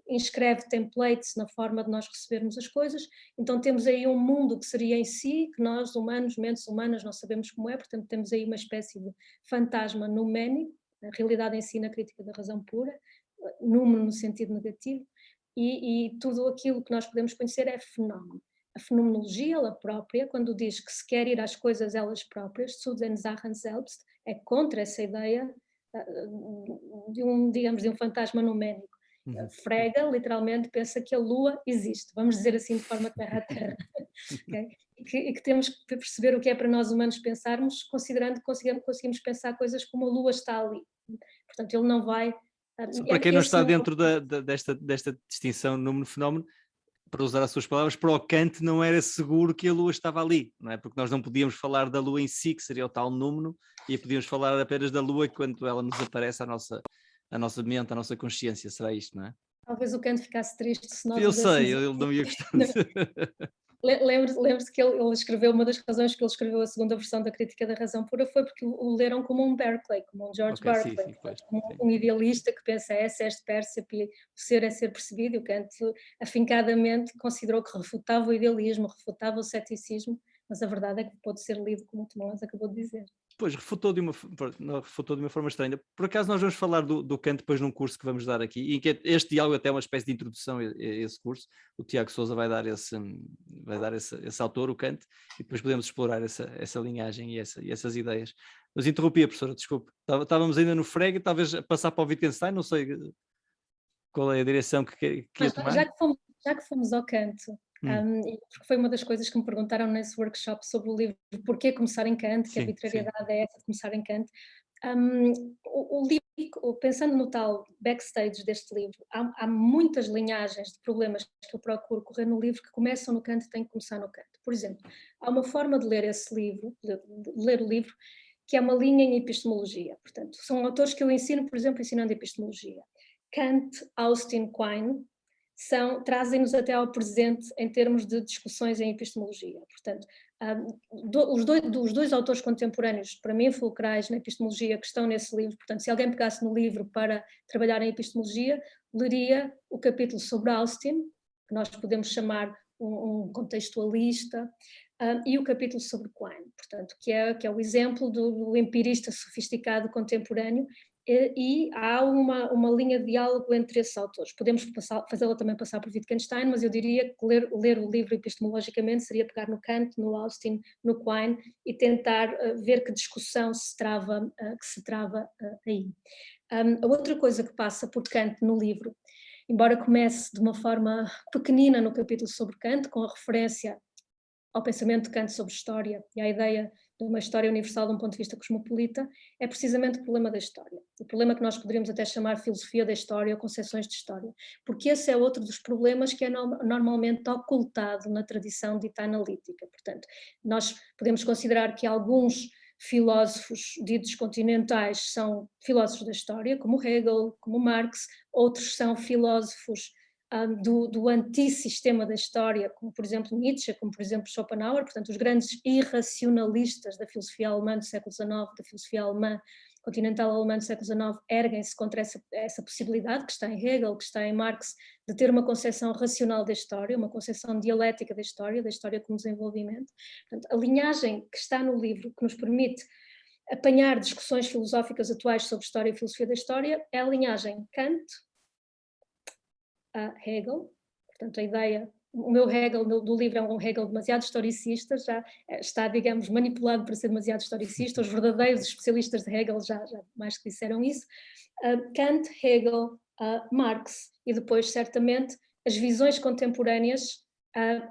inscreve templates na forma de nós recebermos as coisas, então temos aí um mundo que seria em si, que nós, humanos, mentes humanas, não sabemos como é, portanto temos aí uma espécie de fantasma numénico, a realidade em si na crítica da razão pura, número no sentido negativo, e tudo aquilo que nós podemos conhecer é fenómeno. A fenomenologia, ela própria, quando diz que se quer ir às coisas elas próprias, zu den Sachen selbst, é contra essa ideia de um fantasma numénico. Frege, literalmente, pensa que a Lua existe, vamos dizer assim de forma terra a terra. Okay? E que temos que perceber o que é para nós humanos pensarmos, considerando que conseguimos pensar coisas como a Lua está ali. Portanto, ele não vai... Para quem não está dentro desta distinção número-fenómeno, para usar as suas palavras, para o Kant não era seguro que a Lua estava ali, não é? Porque nós não podíamos falar da Lua em si, que seria o tal número, e podíamos falar apenas da Lua quando ela nos aparece à nossa mente, à nossa consciência, será isto, não é? Talvez o Kant ficasse triste se nós... Eu sei, ele não ia gostar de... Lembre-se que ele escreveu, uma das razões que ele escreveu a segunda versão da Crítica da Razão Pura foi porque o leram como um Berkeley, como um George Berkeley, como um idealista que pensa esse est percepi, o ser é ser percebido, e o Kant afincadamente considerou que refutava o idealismo, refutava o ceticismo, mas a verdade é que pode ser lido como o Tomás acabou de dizer. Pois, refutou de uma forma estranha. Por acaso nós vamos falar do Kant depois num curso que vamos dar aqui, em que este diálogo até é uma espécie de introdução a esse curso. O Tiago Sousa vai dar esse autor, o Kant, e depois podemos explorar essa linhagem e essas ideias. Mas interrompi a professora, desculpe. Estávamos ainda no Frege, talvez passar para o Wittgenstein, não sei qual é a direção que ia tomar. Já que fomos ao Kant, porque foi uma das coisas que me perguntaram nesse workshop sobre o livro Porquê Começar em Kant, que a arbitrariedade é essa de começar em Kant. O livro, pensando no tal backstage deste livro, há muitas linhagens de problemas que eu procuro correr no livro que começam no Kant e têm que começar no Kant. Por exemplo, há uma forma de ler esse livro, de ler o livro, que é uma linha em epistemologia. Portanto, são autores que eu ensino, por exemplo, ensinando epistemologia. Kant, Austin, Quine, trazem-nos até ao presente em termos de discussões em epistemologia. Portanto, os dois autores contemporâneos, para mim, fulcrais na epistemologia, que estão nesse livro, portanto, se alguém pegasse no livro para trabalhar em epistemologia, leria o capítulo sobre Austin, que nós podemos chamar um contextualista, e o capítulo sobre Quine, portanto, que é o exemplo do empirista sofisticado contemporâneo, e há uma linha de diálogo entre esses autores. Podemos fazê-la também passar por Wittgenstein, mas eu diria que ler o livro epistemologicamente seria pegar no Kant, no Austin, no Quine e tentar ver que discussão se trava aí. A outra coisa que passa por Kant no livro, embora comece de uma forma pequenina no capítulo sobre Kant, com a referência ao pensamento de Kant sobre história e à ideia de uma história universal de um ponto de vista cosmopolita, é precisamente o problema da história. O problema que nós poderíamos até chamar filosofia da história ou concepções de história, porque esse é outro dos problemas que é normalmente ocultado na tradição dita analítica. Portanto, nós podemos considerar que alguns filósofos ditos continentais são filósofos da história, como Hegel, como Marx, outros são filósofos do antissistema da história, como por exemplo Nietzsche, como por exemplo Schopenhauer, portanto os grandes irracionalistas da filosofia alemã do século XIX, da filosofia alemã, continental alemã do século XIX, erguem-se contra essa possibilidade que está em Hegel, que está em Marx, de ter uma concepção racional da história, uma concepção dialética da história como desenvolvimento. Portanto, a linhagem que está no livro, que nos permite apanhar discussões filosóficas atuais sobre história e filosofia da história, é a linhagem Kant, a Hegel, portanto a ideia, o meu Hegel do livro é um Hegel demasiado historicista, já está, digamos, manipulado para ser demasiado historicista, os verdadeiros especialistas de Hegel já mais que disseram isso, Kant, Hegel, Marx, e depois certamente as visões contemporâneas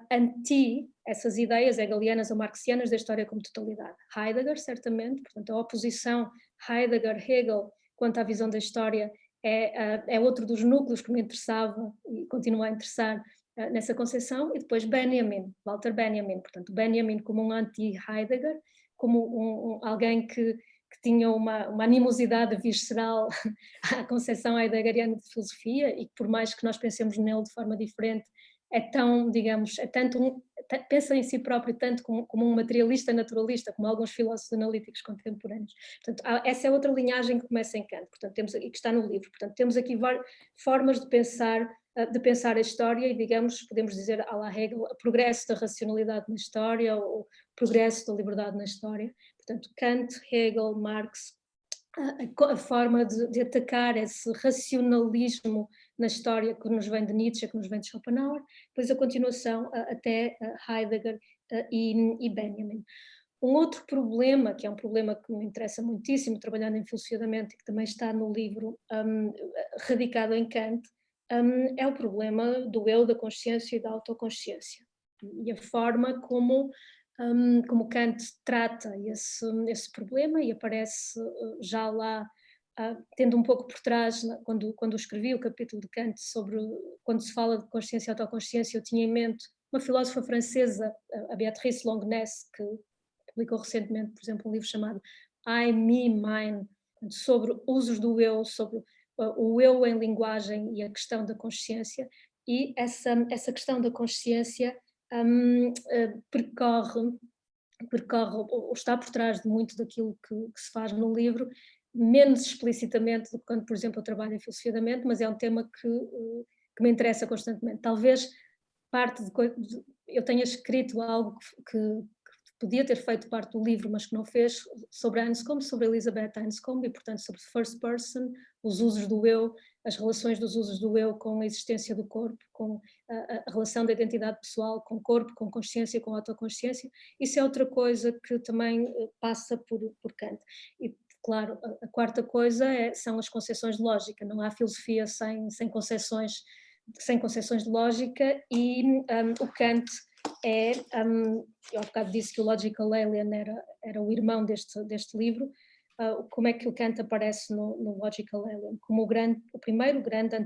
anti essas ideias hegelianas ou marxianas da história como totalidade. Heidegger, certamente, portanto a oposição Heidegger-Hegel quanto à visão da história é outro dos núcleos que me interessava e continua a interessar nessa concepção, e depois Benjamin, Walter Benjamin, portanto Benjamin como um anti-Heidegger, como alguém que tinha uma animosidade visceral à concepção heideggeriana de filosofia e que por mais que nós pensemos nele de forma diferente, é tão, digamos, pensa em si próprio tanto como um materialista naturalista, como alguns filósofos analíticos contemporâneos. Portanto, essa é outra linhagem que começa em Kant, portanto, e que está no livro. Portanto, temos aqui várias formas de pensar a história e, digamos, podemos dizer à la Hegel, o progresso da racionalidade na história, ou o progresso da liberdade na história. Portanto, Kant, Hegel, Marx, a forma de atacar esse racionalismo na história que nos vem de Nietzsche, que nos vem de Schopenhauer, depois a continuação até Heidegger e Benjamin. Um outro problema, que é um problema que me interessa muitíssimo, trabalhando em filosofia da mente, e que também está no livro, radicado em Kant, é o problema do eu, da consciência e da autoconsciência. E a forma como Kant trata esse problema, e aparece já lá, tendo um pouco por trás, quando escrevi o capítulo de Kant sobre, quando se fala de consciência e autoconsciência, eu tinha em mente uma filósofa francesa, a Béatrice Longuenesse, que publicou recentemente, por exemplo, um livro chamado I, Me, Mine, sobre usos do eu, sobre o eu em linguagem e a questão da consciência, e essa questão da consciência percorre ou está por trás de muito daquilo que se faz no livro, menos explicitamente do que quando, por exemplo, eu trabalho em filosofia da mente, mas é um tema que me interessa constantemente. Talvez parte eu tenha escrito algo que podia ter feito parte do livro, mas que não fez, sobre Anscombe, sobre Elizabeth Anscombe, e portanto sobre first person, os usos do eu, as relações dos usos do eu com a existência do corpo, com a relação da identidade pessoal com o corpo, com consciência, com autoconsciência. Isso é outra coisa que também passa por Kant. E claro, a quarta coisa são as concepções de lógica. Não há filosofia sem concepções de lógica, e o Kant eu há bocado disse que o Logical Alien era o irmão deste livro. Como é que o Kant aparece no Logical Alien? Como o primeiro grande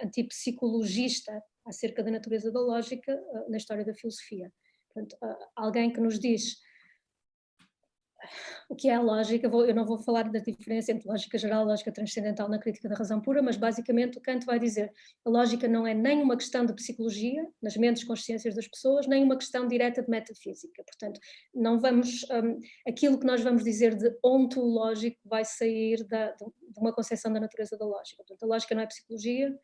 antipsicologista acerca da natureza da lógica na história da filosofia. Portanto, alguém que nos diz o que é a lógica. Eu não vou falar da diferença entre lógica geral e lógica transcendental na crítica da razão pura, mas basicamente o Kant vai dizer a lógica não é nem uma questão de psicologia, nas mentes e consciências das pessoas, nem uma questão direta de metafísica. Portanto, não vamos, aquilo que nós vamos dizer de ontológico vai sair de uma concepção da natureza da lógica. Portanto, a lógica não é psicologia,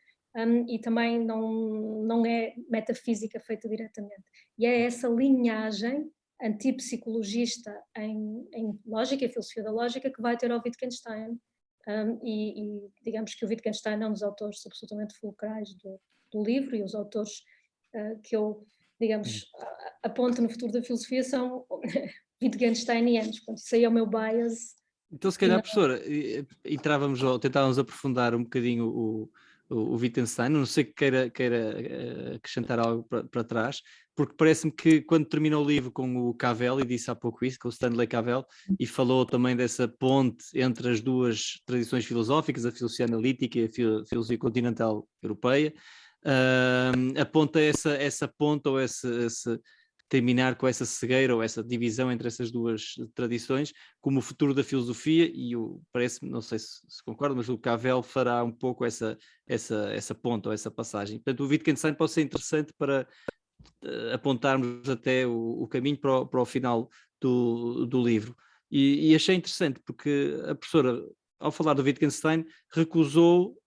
e também não é metafísica feita diretamente. E é essa linhagem antipsicologista em lógica e filosofia da lógica que vai ter ao Wittgenstein, e digamos que o Wittgenstein é um dos autores absolutamente fulcrais do livro, e os autores que eu, digamos, aponto no futuro da filosofia são Wittgensteinianos. Portanto, isso aí é o meu bias. Então, se calhar, professora, entrávamos ou tentávamos aprofundar um bocadinho o Wittgenstein, não sei que queira acrescentar algo para trás, porque parece-me que quando terminou o livro com o Cavell, e disse há pouco isso, com o Stanley Cavell, e falou também dessa ponte entre as duas tradições filosóficas, a filosofia analítica e a filosofia continental europeia, aponta essa ponte ou esse terminar com essa cegueira ou essa divisão entre essas duas tradições como o futuro da filosofia, e parece-me, não sei se concorda, mas o Cavell fará um pouco essa ponta ou essa passagem. Portanto, o Wittgenstein pode ser interessante para apontarmos até o caminho para o final do livro. E achei interessante porque a professora, ao falar do Wittgenstein, recusou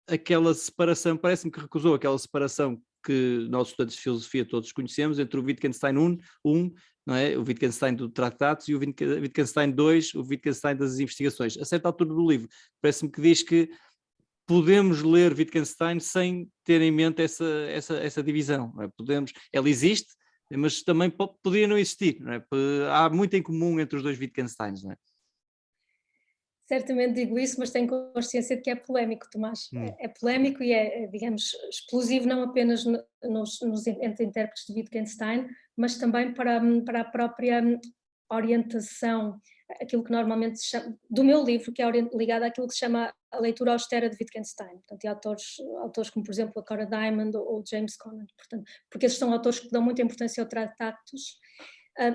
aquela separação, parece-me que recusou aquela separação que nós estudantes de filosofia todos conhecemos, entre o Wittgenstein 1, não é? O Wittgenstein do Tratados, e o Wittgenstein 2, o Wittgenstein das investigações. A certa altura do livro, parece-me que diz que podemos ler Wittgenstein sem ter em mente essa divisão. Não é? Ela existe, mas também podia não existir. Não é? Há muito em comum entre os dois Wittgensteins, não é? Certamente digo isso, mas tenho consciência de que é polémico, Tomás. É polémico e digamos, explosivo não apenas entre intérpretes de Wittgenstein, mas também para a própria orientação aquilo que normalmente se chama, do meu livro, que é ligado àquilo que se chama a leitura austera de Wittgenstein, portanto, e autores como, por exemplo, a Cora Diamond ou James Conant, portanto, porque esses são autores que dão muita importância ao Tractatus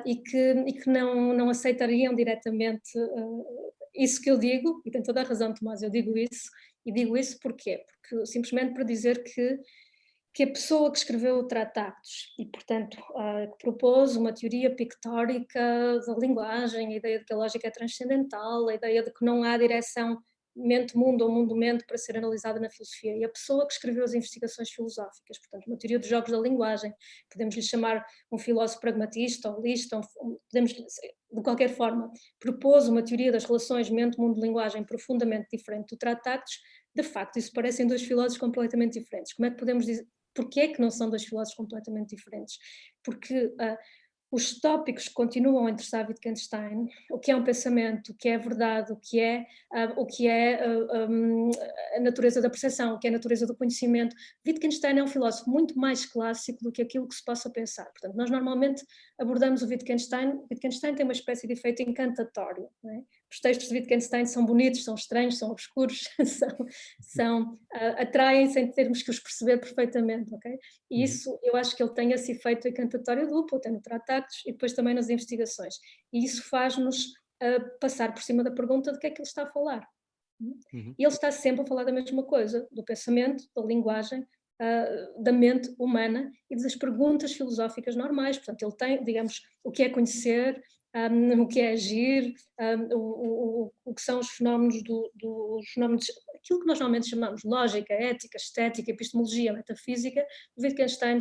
e que não aceitariam diretamente isso que eu digo, e tem toda a razão, Tomás, eu digo isso, e digo isso porquê? Porque simplesmente para dizer que a pessoa que escreveu o Tractatus e, portanto, que propôs uma teoria pictórica da linguagem, a ideia de que a lógica é transcendental, a ideia de que não há direção mente-mundo ou mundo-mente para ser analisada na filosofia, e a pessoa que escreveu as investigações filosóficas, portanto, uma teoria dos jogos da linguagem, podemos lhe chamar um filósofo pragmatista, holista, podemos, de qualquer forma, propôs uma teoria das relações mente-mundo-linguagem profundamente diferente do Tractatus. De facto, isso parecem dois filósofos completamente diferentes. Como é que podemos dizer? Porquê é que não são dois filósofos completamente diferentes? Porque os tópicos que continuam a interessar Wittgenstein, o que é um pensamento, o que é verdade, o que é a natureza da percepção, o que é a natureza do conhecimento. Wittgenstein é um filósofo muito mais clássico do que aquilo que se possa pensar. Portanto, nós normalmente abordamos o Wittgenstein tem uma espécie de efeito encantatório, não é? Os textos de Wittgenstein são bonitos, são estranhos, são obscuros, atraem sem termos que os perceber perfeitamente, ok? E isso, eu acho que ele tem esse efeito encantatório duplo, tem no Tractatus e depois também nas investigações. E isso faz-nos passar por cima da pergunta de que é que ele está a falar. E ele está sempre a falar da mesma coisa, do pensamento, da linguagem, da mente humana e das perguntas filosóficas normais. Portanto, ele tem, digamos, o que é conhecer, o que é agir, o que são os fenómenos aquilo que nós normalmente chamamos lógica, ética, estética, epistemologia, metafísica. O Wittgenstein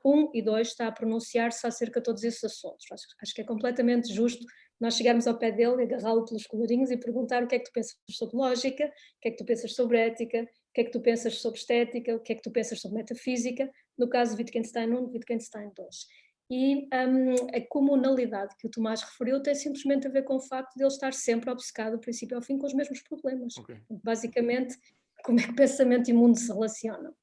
1 e 2 está a pronunciar-se acerca de todos esses assuntos. Acho que é completamente justo nós chegarmos ao pé dele, agarrá-lo pelos colarinhos e perguntar o que é que tu pensas sobre lógica, o que é que tu pensas sobre ética, o que é que tu pensas sobre estética, o que é que tu pensas sobre metafísica, no caso de Wittgenstein 1, Wittgenstein 2. E a comunalidade que o Tomás referiu tem simplesmente a ver com o facto de ele estar sempre obcecado, do princípio ao fim, com os mesmos problemas. Okay. Basicamente, como é que pensamento e mundo se relacionam.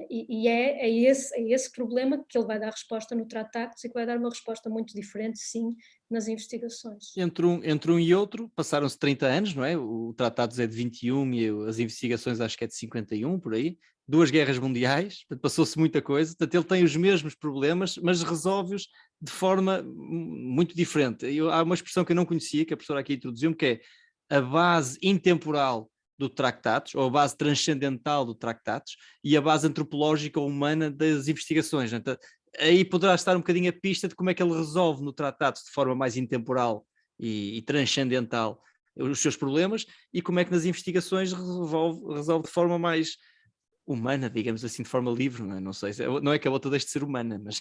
E é esse problema que ele vai dar resposta no Tractatus e que vai dar uma resposta muito diferente, sim, nas investigações. Entre um e outro passaram-se 30 anos, não é? O Tractatus é de 21 e as investigações acho que é de 51, por aí. 2 guerras mundiais, passou-se muita coisa. Portanto, ele tem os mesmos problemas, mas resolve-os de forma muito diferente. Há uma expressão que eu não conhecia, que a professora aqui introduziu-me, que é a base intemporal do Tractatus, ou a base transcendental do Tractatus, e a base antropológica ou humana das investigações. Então, aí poderá estar um bocadinho a pista de como é que ele resolve no Tractatus de forma mais intemporal e transcendental os seus problemas, e como é que nas investigações resolve de forma mais humana, digamos assim, de forma livre, não é? Não sei, não é que a outra deixe de ser humana, mas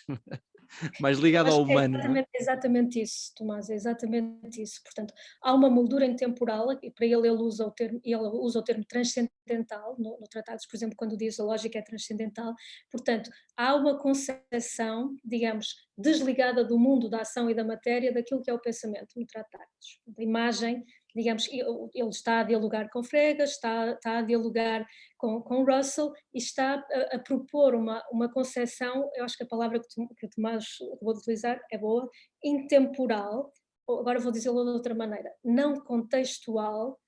mais ligada ao humano. Exatamente isso, Tomás, é exatamente isso. Portanto, há uma moldura intemporal, e para ele usa o termo transcendental, no Tratados, por exemplo, quando diz a lógica é transcendental. Portanto, há uma concepção, digamos, desligada do mundo da ação e da matéria daquilo que é o pensamento no Tratados. A imagem, digamos, ele está a dialogar com Frege, está a dialogar com Russell e está a propor uma concepção, eu acho que a palavra que o Tomás vou utilizar é boa, intemporal, agora vou dizê-lo de outra maneira, não contextual,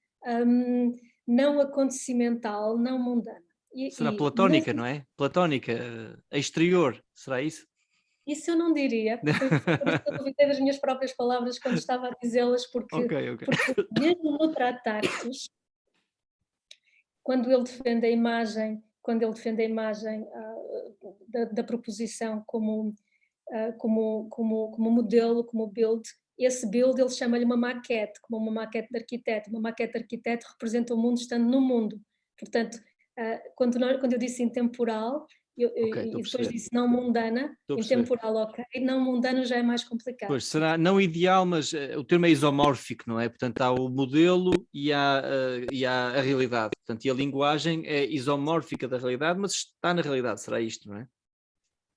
não acontecimental, não mundana. Será platónica, não é? Platónica, exterior, será isso? Isso eu não diria, foi por isso que eu duvidei das minhas próprias palavras quando estava a dizê-las, porque mesmo no Tractatus, quando ele defende a imagem da proposição como modelo, como build, esse build ele chama-lhe uma maquete, como uma maquete de arquiteto. Uma maquete de arquiteto representa o mundo estando no mundo. Portanto, quando eu disse intemporal, e depois disse não mundana, intemporal ok, não mundano já é mais complicado. Pois, será não ideal, mas o termo é isomórfico, não é? Portanto, há o modelo e há a realidade. Portanto, e a linguagem é isomórfica da realidade, mas está na realidade, será isto, não é?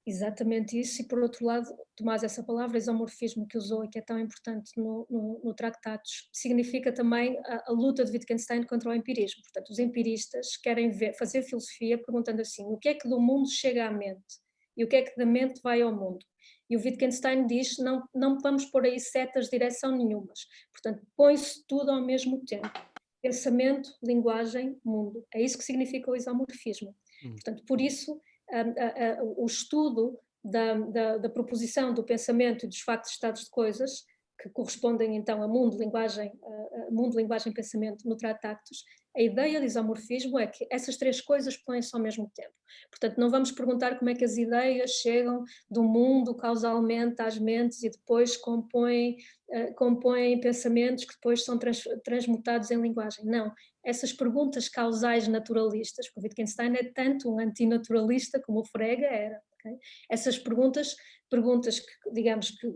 Exatamente isso, e por outro lado, Tomás, essa palavra isomorfismo que usou e que é tão importante no Tractatus, significa também a luta de Wittgenstein contra o empirismo. Portanto, os empiristas querem fazer filosofia perguntando assim, o que é que do mundo chega à mente? E o que é que da mente vai ao mundo? E o Wittgenstein diz, não vamos pôr aí setas de direção nenhumas. Portanto, põe-se tudo ao mesmo tempo. Pensamento, linguagem, mundo. É isso que significa o isomorfismo. Portanto, por isso, o estudo da proposição do pensamento e dos factos de estados de coisas, que correspondem então a mundo, linguagem, pensamento no Tractatus, a ideia de isomorfismo é que essas três coisas põem-se ao mesmo tempo. Portanto, não vamos perguntar como é que as ideias chegam do mundo causalmente às mentes e depois compõem pensamentos que depois são transmutados em linguagem. Não. Essas perguntas causais naturalistas, porque o Wittgenstein é tanto um antinaturalista como o Frege era. Okay? Essas perguntas que, digamos, que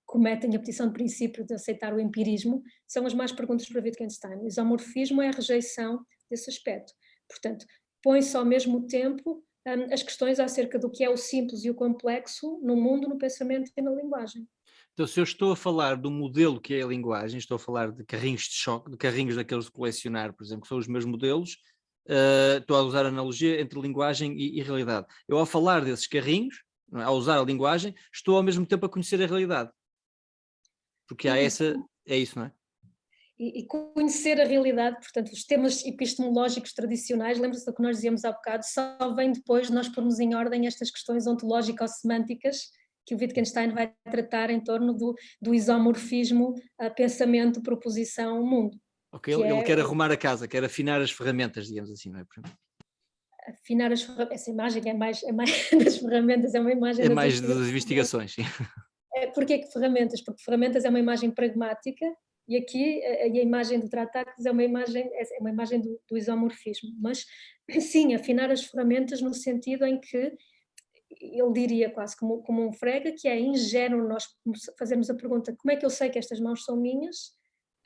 cometem a petição de princípio de aceitar o empirismo, são as mais perguntas para Wittgenstein. O isomorfismo é a rejeição desse aspecto. Portanto, põe-se ao mesmo tempo as questões acerca do que é o simples e o complexo no mundo, no pensamento e na linguagem. Então, se eu estou a falar do modelo que é a linguagem, estou a falar de carrinhos de choque, de carrinhos daqueles de colecionar, por exemplo, que são os meus modelos, estou a usar a analogia entre linguagem e realidade. Eu, ao falar desses carrinhos, não é? Ao usar a linguagem, estou ao mesmo tempo a conhecer a realidade. Porque há essa, é isso, não é? E conhecer a realidade, portanto, os temas epistemológicos tradicionais, lembra-se do que nós dizíamos há bocado, só vem depois de nós pormos em ordem estas questões ontológico-semânticas que o Wittgenstein vai tratar em torno do isomorfismo, pensamento, proposição, mundo. Ok, ele quer arrumar a casa, quer afinar as ferramentas, digamos assim, não é? Afinar as ferramentas, essa imagem é mais das ferramentas, é uma imagem das mais das investigações, sim. Porquê que ferramentas? Porque ferramentas é uma imagem pragmática e aqui a imagem do Tractatus é uma imagem do isomorfismo. Mas sim, afinar as ferramentas no sentido em que ele diria quase como um Frege, que é ingênuo nós fazermos a pergunta como é que eu sei que estas mãos são minhas,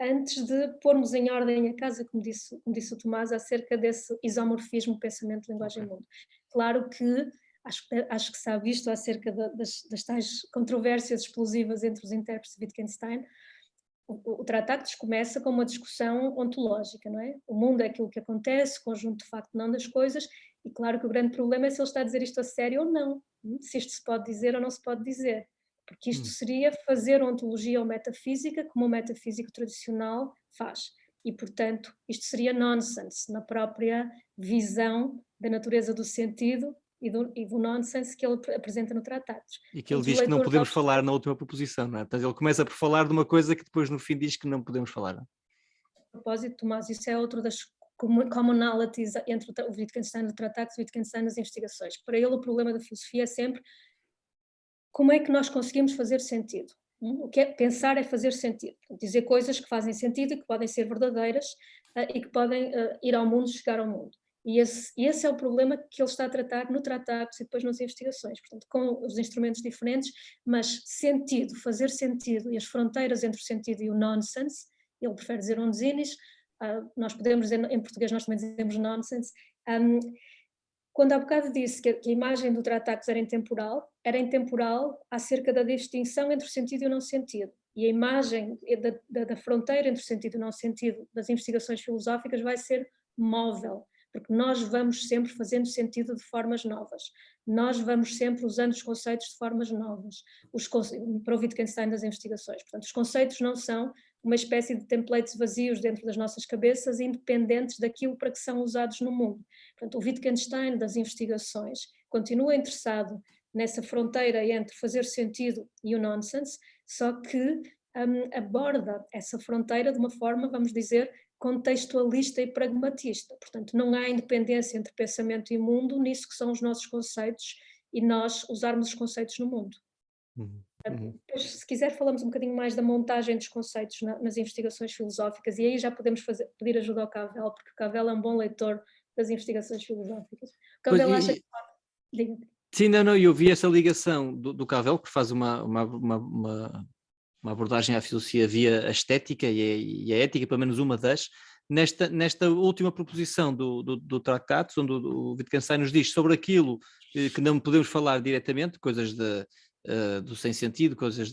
antes de pormos em ordem a casa, como disse o Tomás, acerca desse isomorfismo pensamento, linguagem e mundo. Claro que acho que se há visto acerca das tais controvérsias explosivas entre os intérpretes de Wittgenstein. O Tractatus começa com uma discussão ontológica, não é? O mundo é aquilo que acontece, conjunto de facto não das coisas, e claro que o grande problema é se ele está a dizer isto a sério ou não, se isto se pode dizer ou não se pode dizer, porque isto seria fazer ontologia ou metafísica como o metafísico tradicional faz, e portanto isto seria nonsense na própria visão da natureza do sentido e do nonsense que ele apresenta no Tractatus. E que ele diz que não podemos falar na última proposição, não é? Portanto, ele começa por falar de uma coisa que depois no fim diz que não podemos falar. A propósito, Tomás, isso é outra das commonalities entre o Wittgenstein no Tractatus e o Wittgenstein nas investigações. Para ele o problema da filosofia é sempre como é que nós conseguimos fazer sentido. O que é pensar é fazer sentido, dizer coisas que fazem sentido e que podem ser verdadeiras e que podem ir ao mundo, chegar ao mundo. E esse é o problema que ele está a tratar no Tractatus e depois nas investigações, portanto, com os instrumentos diferentes, mas sentido, fazer sentido e as fronteiras entre o sentido e o nonsense, ele prefere dizer onzinis, nós podemos dizer, em português nós também dizemos nonsense. Quando há bocado disse que a imagem do Tractatus era intemporal acerca da distinção entre o sentido e o não sentido. E a imagem da fronteira entre o sentido e o não sentido das investigações filosóficas vai ser móvel, porque nós vamos sempre fazendo sentido de formas novas, nós vamos sempre usando os conceitos de formas novas, para o Wittgenstein das investigações. Portanto, os conceitos não são uma espécie de templates vazios dentro das nossas cabeças, independentes daquilo para que são usados no mundo. Portanto, o Wittgenstein das investigações continua interessado nessa fronteira entre fazer sentido e o nonsense, só que aborda essa fronteira de uma forma, vamos dizer, contextualista e pragmatista. Portanto, não há independência entre pensamento e mundo nisso que são os nossos conceitos e nós usarmos os conceitos no mundo. Depois, se quiser, falamos um bocadinho mais da montagem dos conceitos nas investigações filosóficas e aí já podemos pedir ajuda ao Cavell, porque o Cavell é um bom leitor das investigações filosóficas. O Cavell acha que... Diga. Sim, não, eu vi essa ligação do Cavell, que faz uma abordagem à filosofia via a estética e a ética, pelo menos uma das, nesta última proposição do Tractatus, onde o Wittgenstein nos diz sobre aquilo que não podemos falar diretamente, coisas do sem sentido, coisas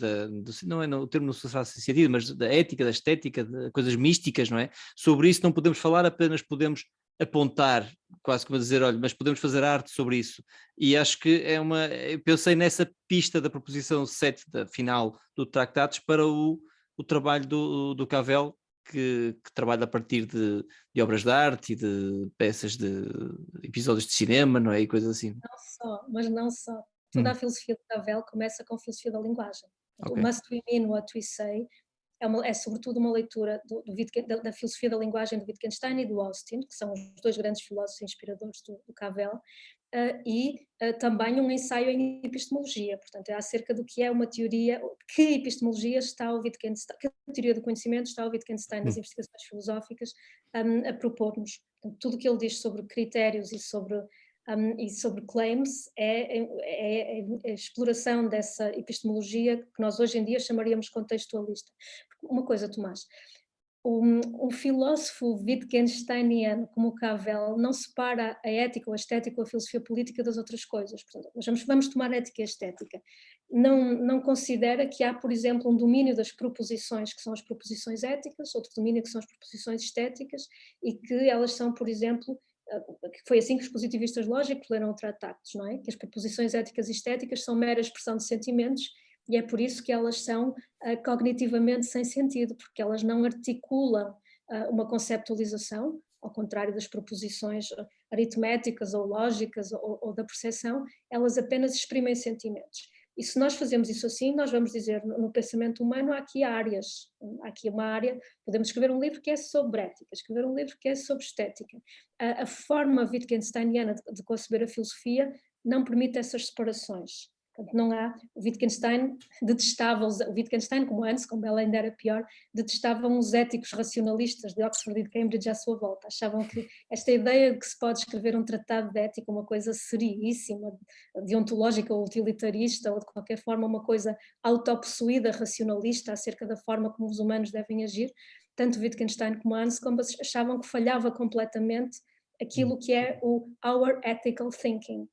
não é o termo não se faz sem sentido, mas da ética, da estética, de coisas místicas, não é? Sobre isso não podemos falar, apenas podemos apontar, quase como a dizer, olha, mas podemos fazer arte sobre isso. E acho que eu pensei nessa pista da proposição 7 da final do Tractatus para o trabalho do Cavell, que trabalha a partir de obras de arte e de peças de episódios de cinema, não é? E coisas assim. Mas não só. Toda a filosofia de Cavell começa com a filosofia da linguagem. O Ok. Must We Mean What We Say é sobretudo uma leitura da filosofia da linguagem do Wittgenstein e do Austin, que são os dois grandes filósofos inspiradores do Cavell, e também um ensaio em epistemologia, portanto é acerca do que é uma teoria, que epistemologia está o Wittgenstein, que teoria do conhecimento está o Wittgenstein nas investigações filosóficas a propor-nos. Tudo o que ele diz sobre critérios e sobre claims é a exploração dessa epistemologia que nós hoje em dia chamaríamos contextualista. Uma coisa, Tomás, um filósofo wittgensteiniano como o Cavell não separa a ética ou a estética ou a filosofia política das outras coisas. Portanto, vamos tomar a ética e a estética. Não considera que há, por exemplo, um domínio das proposições, que são as proposições éticas, outro domínio que são as proposições estéticas, e que elas são, por exemplo, que foi assim que os positivistas lógicos leram o Tractatus, não é? Que as proposições éticas e estéticas são mera expressão de sentimentos e é por isso que elas são cognitivamente sem sentido, porque elas não articulam uma conceptualização, ao contrário das proposições aritméticas ou lógicas ou da percepção, elas apenas exprimem sentimentos. E se nós fazemos isso assim, nós vamos dizer, no pensamento humano há aqui áreas, há aqui uma área, podemos escrever um livro que é sobre ética, escrever um livro que é sobre estética. A forma wittgensteiniana de conceber a filosofia não permite essas separações. Portanto, não há, o Wittgenstein detestava, o Wittgenstein, como antes, como ela ainda era pior, detestavam os éticos racionalistas de Oxford e de Cambridge à sua volta. Achavam que esta ideia de que se pode escrever um tratado de ética, uma coisa seríssima, deontológica ou utilitarista, ou de qualquer forma uma coisa autopossuída, racionalista, acerca da forma como os humanos devem agir, tanto Wittgenstein como Anscombe achavam que falhava completamente aquilo que é o our ethical thinking.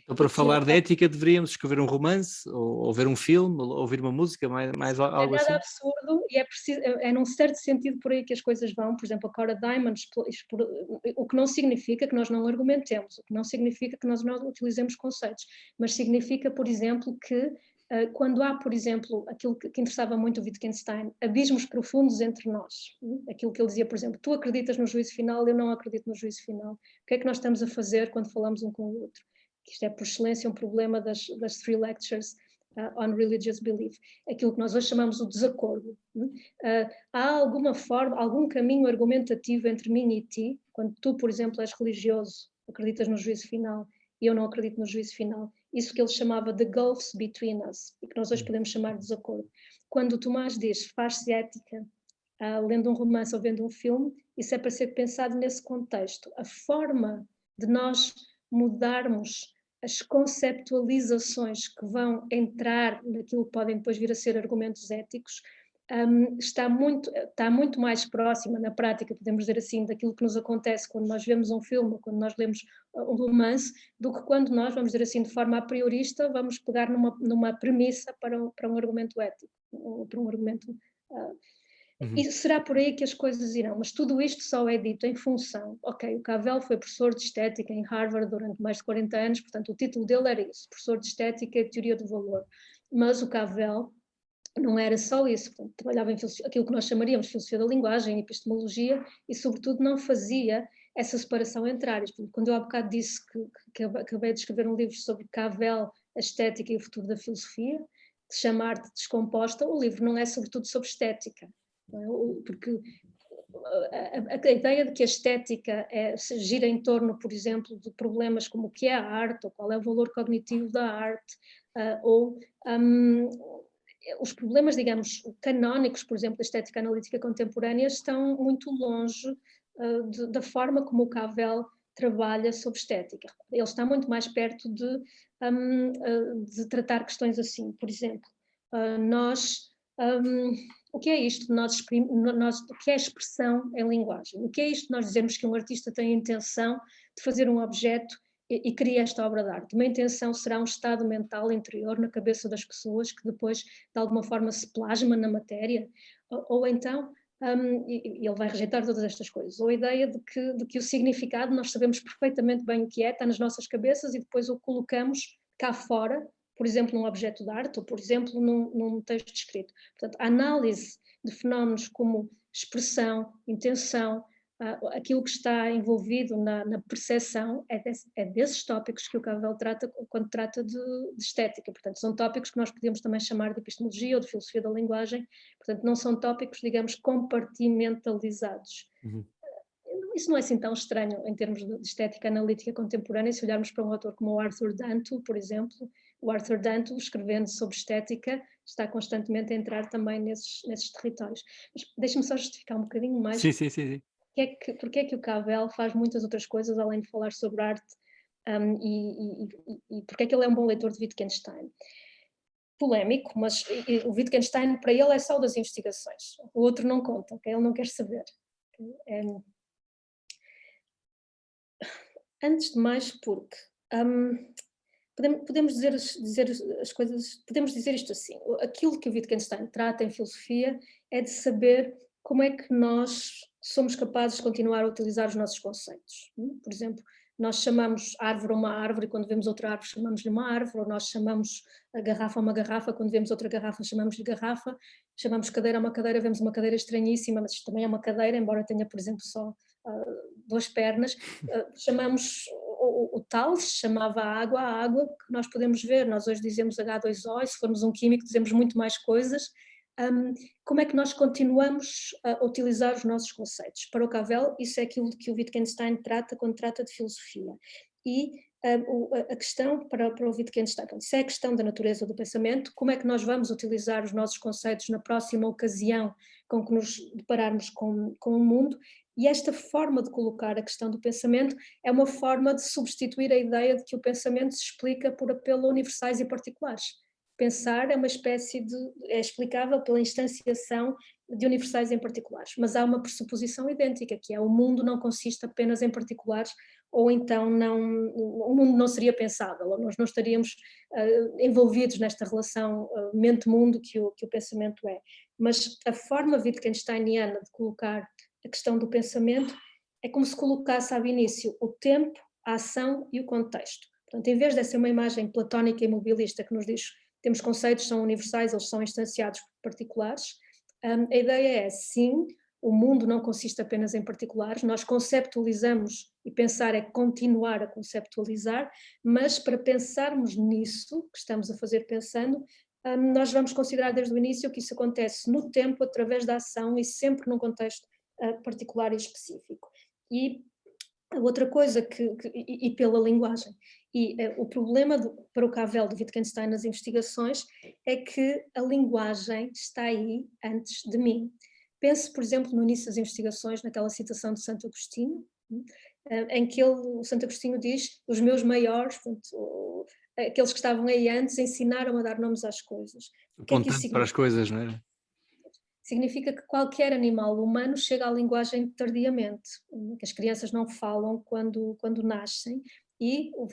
Então, para falar de ética, deveríamos escrever um romance, ou ver um filme, ou ouvir uma música, mais algo é assim? nada absurdo e é num certo sentido por aí que as coisas vão. Por exemplo, a Cora Diamond, o que não significa que nós não argumentemos, o que não significa que nós não utilizemos conceitos, mas significa, por exemplo, que quando há, por exemplo, aquilo que interessava muito o Wittgenstein, abismos profundos entre nós, aquilo que ele dizia, por exemplo, tu acreditas no juízo final, eu não acredito no juízo final, o que é que nós estamos a fazer quando falamos um com o outro? Que isto é, por excelência, um problema das Three Lectures on Religious Belief, aquilo que nós hoje chamamos o desacordo. Há alguma forma, algum caminho argumentativo entre mim e ti, quando tu, por exemplo, és religioso, acreditas no juízo final, e eu não acredito no juízo final, isso que ele chamava de gulfs between us, e que nós hoje podemos chamar de desacordo. Quando o Tomás diz, faz-se ética, lendo um romance ou vendo um filme, isso é para ser pensado nesse contexto. A forma de nós mudarmos as conceptualizações que vão entrar naquilo que podem depois vir a ser argumentos éticos, está muito mais próxima, na prática, podemos dizer assim, daquilo que nos acontece quando nós vemos um filme, quando nós lemos um romance, do que quando nós, vamos dizer assim, de forma a priorista, vamos pegar numa premissa para um argumento ético, ou para um argumento... E será por aí que as coisas irão, mas tudo isto só é dito em função, ok, o Cavell foi professor de estética em Harvard durante mais de 40 anos, portanto o título dele era isso, professor de estética e teoria do valor, mas o Cavell não era só isso, portanto, trabalhava em aquilo que nós chamaríamos de filosofia da linguagem, epistemologia, e sobretudo não fazia essa separação entre áreas. Quando eu há bocado disse que acabei de escrever um livro sobre Cavell, a estética e o futuro da filosofia, que se chama Arte Descomposta, o livro não é sobretudo sobre estética, porque a ideia de que a estética gira em torno, por exemplo, de problemas como o que é a arte, ou qual é o valor cognitivo da arte, ou os problemas, digamos, canónicos, por exemplo, da estética analítica contemporânea, estão muito longe da forma como o Cavell trabalha sobre estética. Ele está muito mais perto de tratar questões assim, por exemplo, o que é isto? O que é a expressão em linguagem? O que é isto de nós dizermos que um artista tem a intenção de fazer um objeto e cria esta obra de arte? Uma intenção será um estado mental interior na cabeça das pessoas que depois de alguma forma se plasma na matéria? Ou então e ele vai rejeitar todas estas coisas. Ou a ideia de que o significado nós sabemos perfeitamente bem o que é, está nas nossas cabeças e depois o colocamos cá fora, por exemplo, num objeto de arte ou, por exemplo, num texto escrito. Portanto, a análise de fenómenos como expressão, intenção, aquilo que está envolvido na percepção é desses tópicos que o Cavell trata quando trata de estética. Portanto, são tópicos que nós podemos também chamar de epistemologia ou de filosofia da linguagem. Portanto, não são tópicos, digamos, compartimentalizados. Uhum. Isso não é assim tão estranho em termos de estética analítica contemporânea, se olharmos para um autor como o Arthur Danto, por exemplo. O Arthur Danto, escrevendo sobre estética, está constantemente a entrar também nesses territórios. Mas deixe-me só justificar um bocadinho mais. Sim. Porque é que o Cavell faz muitas outras coisas além de falar sobre arte, e porque é que ele é um bom leitor de Wittgenstein. Polémico, mas o Wittgenstein para ele é só das investigações, o outro não conta, okay? Ele não quer saber. Antes de mais porque podemos dizer as coisas, podemos dizer isto assim, aquilo que o Wittgenstein trata em filosofia é de saber como é que nós somos capazes de continuar a utilizar os nossos conceitos. Por exemplo, nós chamamos árvore a uma árvore e quando vemos outra árvore chamamos-lhe uma árvore, ou nós chamamos a garrafa a uma garrafa, quando vemos outra garrafa chamamos-lhe garrafa, chamamos cadeira a uma cadeira, vemos uma cadeira estranhíssima, mas isto também é uma cadeira, embora tenha, por exemplo, só duas pernas, chamamos o tal, se chamava a água que nós podemos ver, nós hoje dizemos H2O, e se formos um químico dizemos muito mais coisas. Como é que nós continuamos a utilizar os nossos conceitos? Para o Cavell, isso é aquilo que o Wittgenstein trata quando trata de filosofia. E a questão para o Wittgenstein, isso é a questão da natureza do pensamento, como é que nós vamos utilizar os nossos conceitos na próxima ocasião com que nos depararmos com o mundo, e esta forma de colocar a questão do pensamento é uma forma de substituir a ideia de que o pensamento se explica por apelo a universais e particulares. Pensar é uma espécie é explicável pela instanciação de universais em particulares, mas há uma pressuposição idêntica, que é o mundo não consiste apenas em particulares, ou então o mundo não seria pensável, ou nós não estaríamos envolvidos nesta relação mente-mundo que o pensamento é. Mas a forma wittgensteiniana de colocar a questão do pensamento é como se colocasse ao início o tempo, a ação e o contexto. Portanto, em vez de ser uma imagem platónica e mobilista que nos diz temos conceitos, são universais, eles são instanciados por particulares, a ideia é, sim, o mundo não consiste apenas em particulares, nós conceptualizamos, e pensar é continuar a conceptualizar, mas para pensarmos nisso, que estamos a fazer pensando, nós vamos considerar desde o início que isso acontece no tempo, através da ação e sempre num contexto particular e específico. E a outra coisa e pela linguagem. E o problema para o Cavell de Wittgenstein nas investigações é que a linguagem está aí antes de mim. Pense, por exemplo, no início das investigações, naquela citação de Santo Agostinho, em que o Santo Agostinho diz: os meus maiores, portanto, aqueles que estavam aí antes, ensinaram a dar nomes às coisas. Apontando para as coisas, não é? Significa que qualquer animal humano chega à linguagem tardiamente, que as crianças não falam quando nascem, e o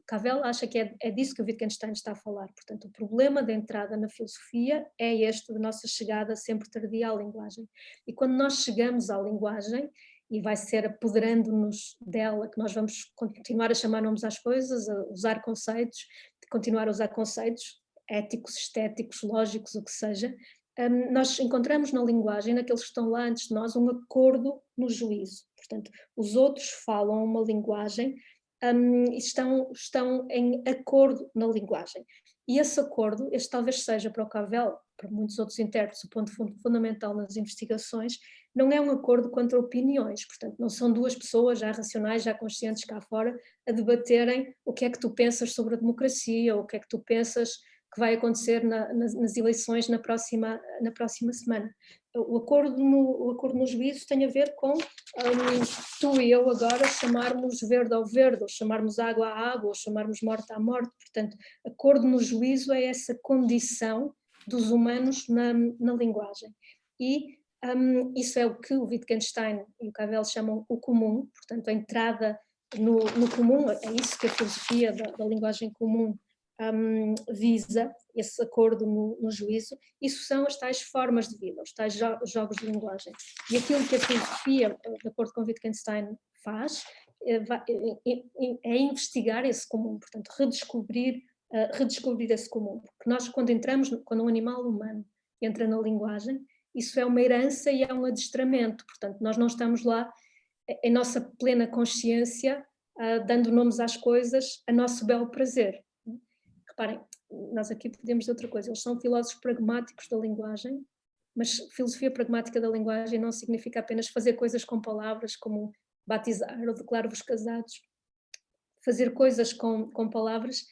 Cavell acha que é disso que o Wittgenstein está a falar. Portanto, o problema da entrada na filosofia é este, de nossa chegada sempre tardia à linguagem. E quando nós chegamos à linguagem, e vai ser apoderando-nos dela, que nós vamos continuar a chamar nomes às coisas, a usar conceitos, continuar a usar conceitos éticos, estéticos, lógicos, o que seja, nós encontramos na linguagem, naqueles que estão lá antes de nós, um acordo no juízo. Portanto, os outros falam uma linguagem e estão em acordo na linguagem. E esse acordo, este talvez seja para o Cavell, para muitos outros intérpretes, o ponto fundamental nas investigações, não é um acordo contra opiniões. Portanto, não são duas pessoas já racionais, já conscientes cá fora, a debaterem o que é que tu pensas sobre a democracia, ou o que é que tu pensas que vai acontecer nas eleições na próxima semana. O acordo no juízo tem a ver com tu e eu agora chamarmos verde ao verde, ou chamarmos água à água, ou chamarmos morte à morte. Portanto, acordo no juízo é essa condição dos humanos na linguagem. E isso é o que o Wittgenstein e o Cavell chamam o comum, portanto, a entrada no comum, é isso que a filosofia da linguagem comum visa, esse acordo no juízo, isso são as tais formas de vida, os tais jogos de linguagem. E aquilo que a filosofia, de acordo com Wittgenstein, faz é investigar esse comum, portanto, redescobrir esse comum. Porque nós, quando um animal humano entra na linguagem, isso é uma herança e é um adestramento, portanto, nós não estamos lá em nossa plena consciência, dando nomes às coisas a nosso belo prazer. Reparem, nós aqui podemos dizer outra coisa, eles são filósofos pragmáticos da linguagem, mas filosofia pragmática da linguagem não significa apenas fazer coisas com palavras, como batizar ou declaro-vos casados. Fazer coisas com palavras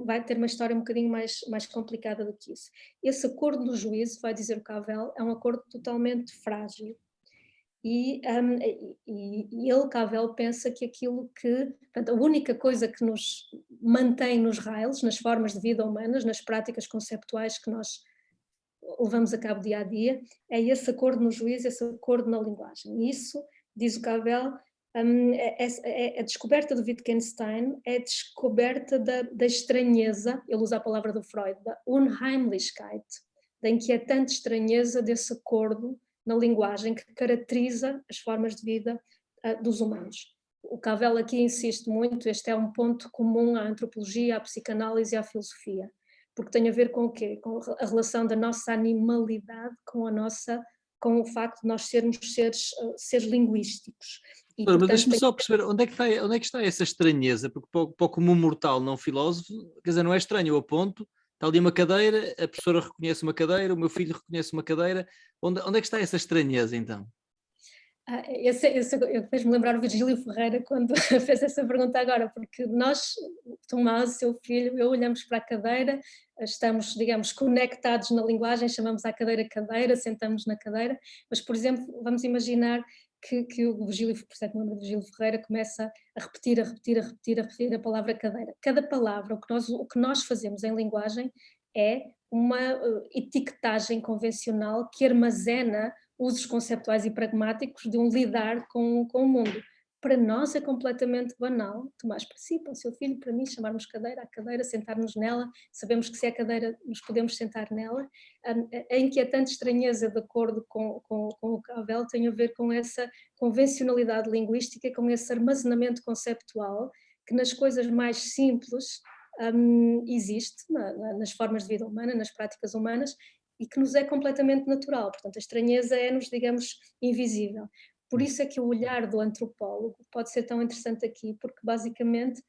vai ter uma história um bocadinho mais complicada do que isso. Esse acordo do juízo, vai dizer o Cavell, é um acordo totalmente frágil. E ele, Cavell, pensa que aquilo que, portanto, a única coisa que nos mantém nos rails, nas formas de vida humanas, nas práticas conceptuais que nós levamos a cabo dia a dia, é esse acordo no juízo, esse acordo na linguagem. E isso, diz o Cavell, a descoberta do Wittgenstein é a descoberta da estranheza, ele usa a palavra do Freud, da Unheimlichkeit, da inquietante estranheza desse acordo na linguagem que caracteriza as formas de vida dos humanos. O Cavell aqui insiste muito, este é um ponto comum à antropologia, à psicanálise e à filosofia, porque tem a ver com o quê? Com a relação da nossa animalidade com o facto de nós sermos seres linguísticos. E, portanto, deixa-me só perceber onde é que está essa estranheza, porque para o comum mortal não filósofo, quer dizer, não é estranho, eu aponto, está ali uma cadeira, a professora reconhece uma cadeira, o meu filho reconhece uma cadeira, onde é que está essa estranheza então? Fez-me lembrar o Virgílio Ferreira quando fez essa pergunta agora, porque nós, Tomás, seu filho, eu olhamos para a cadeira, estamos, digamos, conectados na linguagem, chamamos à cadeira cadeira, sentamos na cadeira, mas, por exemplo, vamos imaginar que o Virgílio, por exemplo, o Virgílio Ferreira começa a repetir a palavra cadeira. Cada palavra, o que nós fazemos em linguagem é uma etiquetagem convencional que armazena usos conceptuais e pragmáticos de um lidar com o mundo. Para nós é completamente banal, Tomás, para si, para o seu filho, para mim, chamarmos cadeira à cadeira, sentarmos nela, sabemos que se é cadeira nos podemos sentar nela. A inquietante estranheza de acordo com o Cavell tem a ver com essa convencionalidade linguística, com esse armazenamento conceptual que nas coisas mais simples existe, nas formas de vida humana, nas práticas humanas, e que nos é completamente natural, portanto a estranheza é-nos, digamos, invisível. Por isso é que o olhar do antropólogo pode ser tão interessante aqui, porque basicamente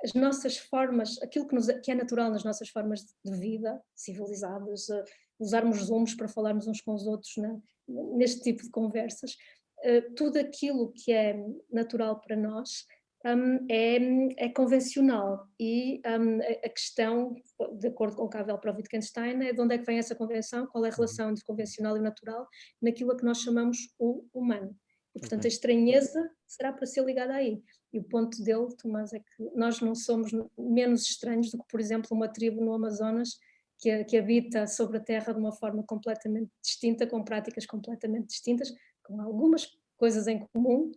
as nossas formas, aquilo que é natural nas nossas formas de vida civilizadas, usarmos zooms para falarmos uns com os outros neste tipo de conversas, tudo aquilo que é natural para nós é convencional e a questão, de acordo com o Cavell para o Wittgenstein, é de onde é que vem essa convenção, qual é a relação entre convencional e natural naquilo a que nós chamamos o humano. E, portanto, a estranheza será para ser ligada aí. E o ponto dele, Tomás, é que nós não somos menos estranhos do que, por exemplo, uma tribo no Amazonas que habita sobre a Terra de uma forma completamente distinta, com práticas completamente distintas, com algumas coisas em comum,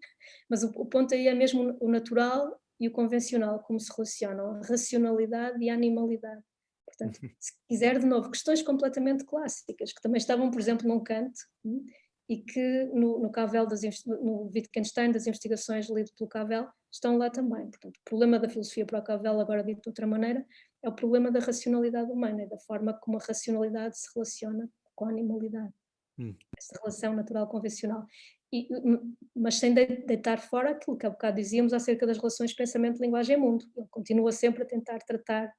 mas o ponto aí é mesmo o natural e o convencional, como se relacionam, a racionalidade e a animalidade. Portanto, se quiser, de novo, questões completamente clássicas, que também estavam, por exemplo, num Kant, e que no Cavell, no Wittgenstein, das investigações lido pelo Cavell, estão lá também. Portanto, o problema da filosofia para o Cavell, agora dito de outra maneira, é o problema da racionalidade humana, da forma como a racionalidade se relaciona com a animalidade. Essa relação natural convencional. Mas sem deitar fora aquilo que há bocado dizíamos acerca das relações pensamento-linguagem-mundo. Ele continua sempre a tentar tratar.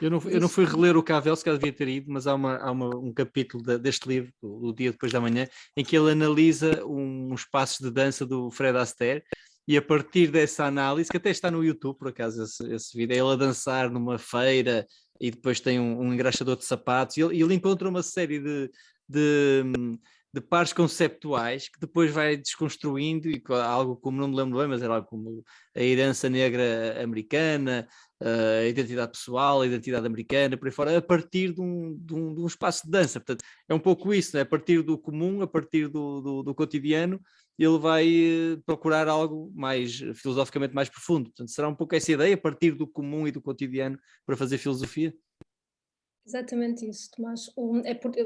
Eu não fui reler o Cavell, se calhar devia ter ido, mas há um capítulo deste livro, o Dia Depois da Manhã, em que ele analisa uns passos de dança do Fred Astaire, e a partir dessa análise, que até está no YouTube, por acaso, esse vídeo, é ele a dançar numa feira e depois tem um engraxador de sapatos, e ele encontra uma série de pares conceptuais que depois vai desconstruindo, e algo como, não me lembro bem, mas era algo como a herança negra americana, a identidade pessoal, a identidade americana, por aí fora, a partir de um espaço de dança. Portanto, é um pouco isso, né? A partir do comum, a partir do cotidiano, ele vai procurar algo mais, filosoficamente mais profundo. Portanto, será um pouco essa ideia, a partir do comum e do cotidiano, para fazer filosofia? Exatamente isso, Tomás.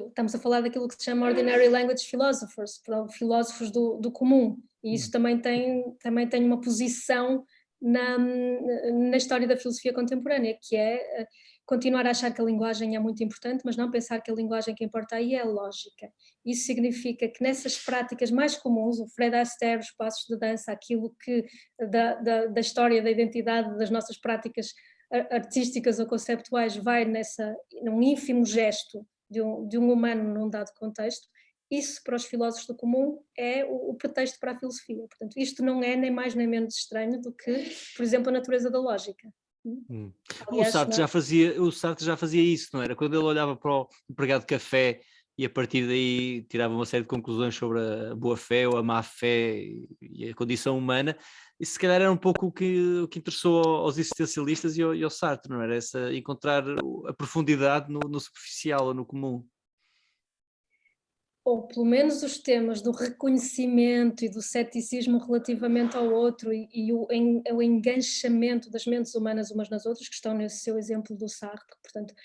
Estamos a falar daquilo que se chama Ordinary Language Philosophers, filósofos do comum, e isso também tem uma posição na história da filosofia contemporânea, que é continuar a achar que a linguagem é muito importante, mas não pensar que a linguagem que importa aí é a lógica. Isso significa que nessas práticas mais comuns, o Fred Astaire, os passos de dança, aquilo que da história, da identidade, das nossas práticas artísticas ou conceptuais vai num ínfimo gesto de um humano num dado contexto, isso para os filósofos do comum é o pretexto para a filosofia. Portanto, isto não é nem mais nem menos estranho do que, por exemplo, a natureza da lógica. Aliás, o Sartre já fazia isso, não era? Quando ele olhava para o empregado de café e a partir daí tirava uma série de conclusões sobre a boa-fé ou a má-fé e a condição humana, isso se calhar era um pouco o que interessou aos existencialistas e ao Sartre, não era? Encontrar a profundidade no superficial ou no comum. Ou pelo menos os temas do reconhecimento e do ceticismo relativamente ao outro e o enganchamento das mentes humanas umas nas outras, que estão nesse seu exemplo do Sartre, portanto,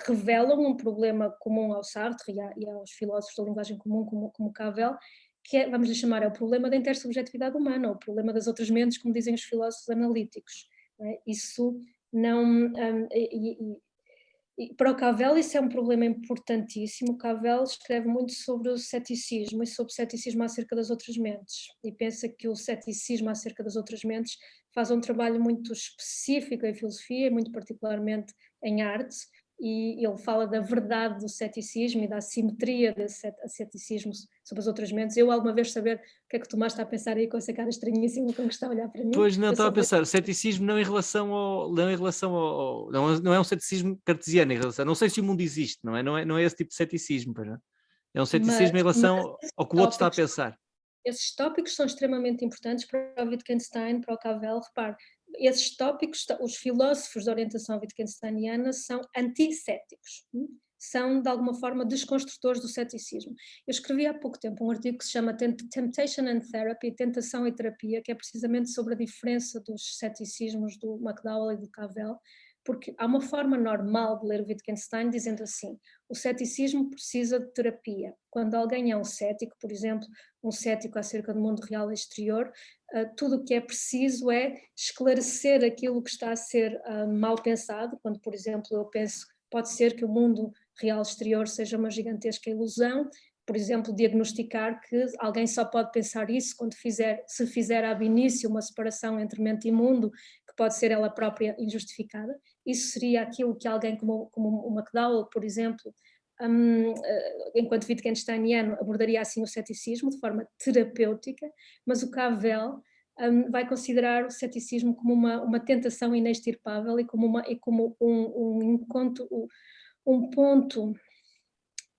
revelam um problema comum ao Sartre e aos filósofos da linguagem comum, como Cavell, que é, vamos lhe chamar, é o problema da intersubjetividade humana, ou o problema das outras mentes, como dizem os filósofos analíticos. Não é? Isso não... E para o Cavell isso é um problema importantíssimo. O Cavell escreve muito sobre o ceticismo e sobre o ceticismo acerca das outras mentes, e pensa que o ceticismo acerca das outras mentes faz um trabalho muito específico em filosofia, muito particularmente em arte, e ele fala da verdade do ceticismo e da assimetria desse ceticismo sobre as outras mentes. Eu alguma vez saber o que é que o Tomás está a pensar aí com essa cara estranhíssima com que está a olhar para mim. Pois não, estava a pensar, ceticismo não é um ceticismo cartesiano em relação, não sei se o mundo existe, não é esse tipo de ceticismo, pois não? É um ceticismo em relação ao que o outro está a pensar. Esses tópicos são extremamente importantes para o Wittgenstein, para o Cavell. Repare, esses tópicos, os filósofos de orientação wittgensteiniana são anticéticos, são de alguma forma desconstrutores do ceticismo. Eu escrevi há pouco tempo um artigo que se chama Temptation and Therapy, Tentação e Terapia, que é precisamente sobre a diferença dos ceticismos do McDowell e do Cavell, porque há uma forma normal de ler Wittgenstein dizendo assim: o ceticismo precisa de terapia. Quando alguém é um cético, por exemplo, um cético acerca do mundo real e exterior, tudo o que é preciso é esclarecer aquilo que está a ser mal pensado. Quando, por exemplo, eu penso, pode ser que o mundo real exterior seja uma gigantesca ilusão, por exemplo, diagnosticar que alguém só pode pensar isso quando se fizer ab início uma separação entre mente e mundo, que pode ser ela própria injustificada. Isso seria aquilo que alguém como o McDowell, por exemplo, enquanto Wittgensteiniano, abordaria assim o ceticismo de forma terapêutica, mas o Cavell vai considerar o ceticismo como uma tentação inextirpável e como um ponto,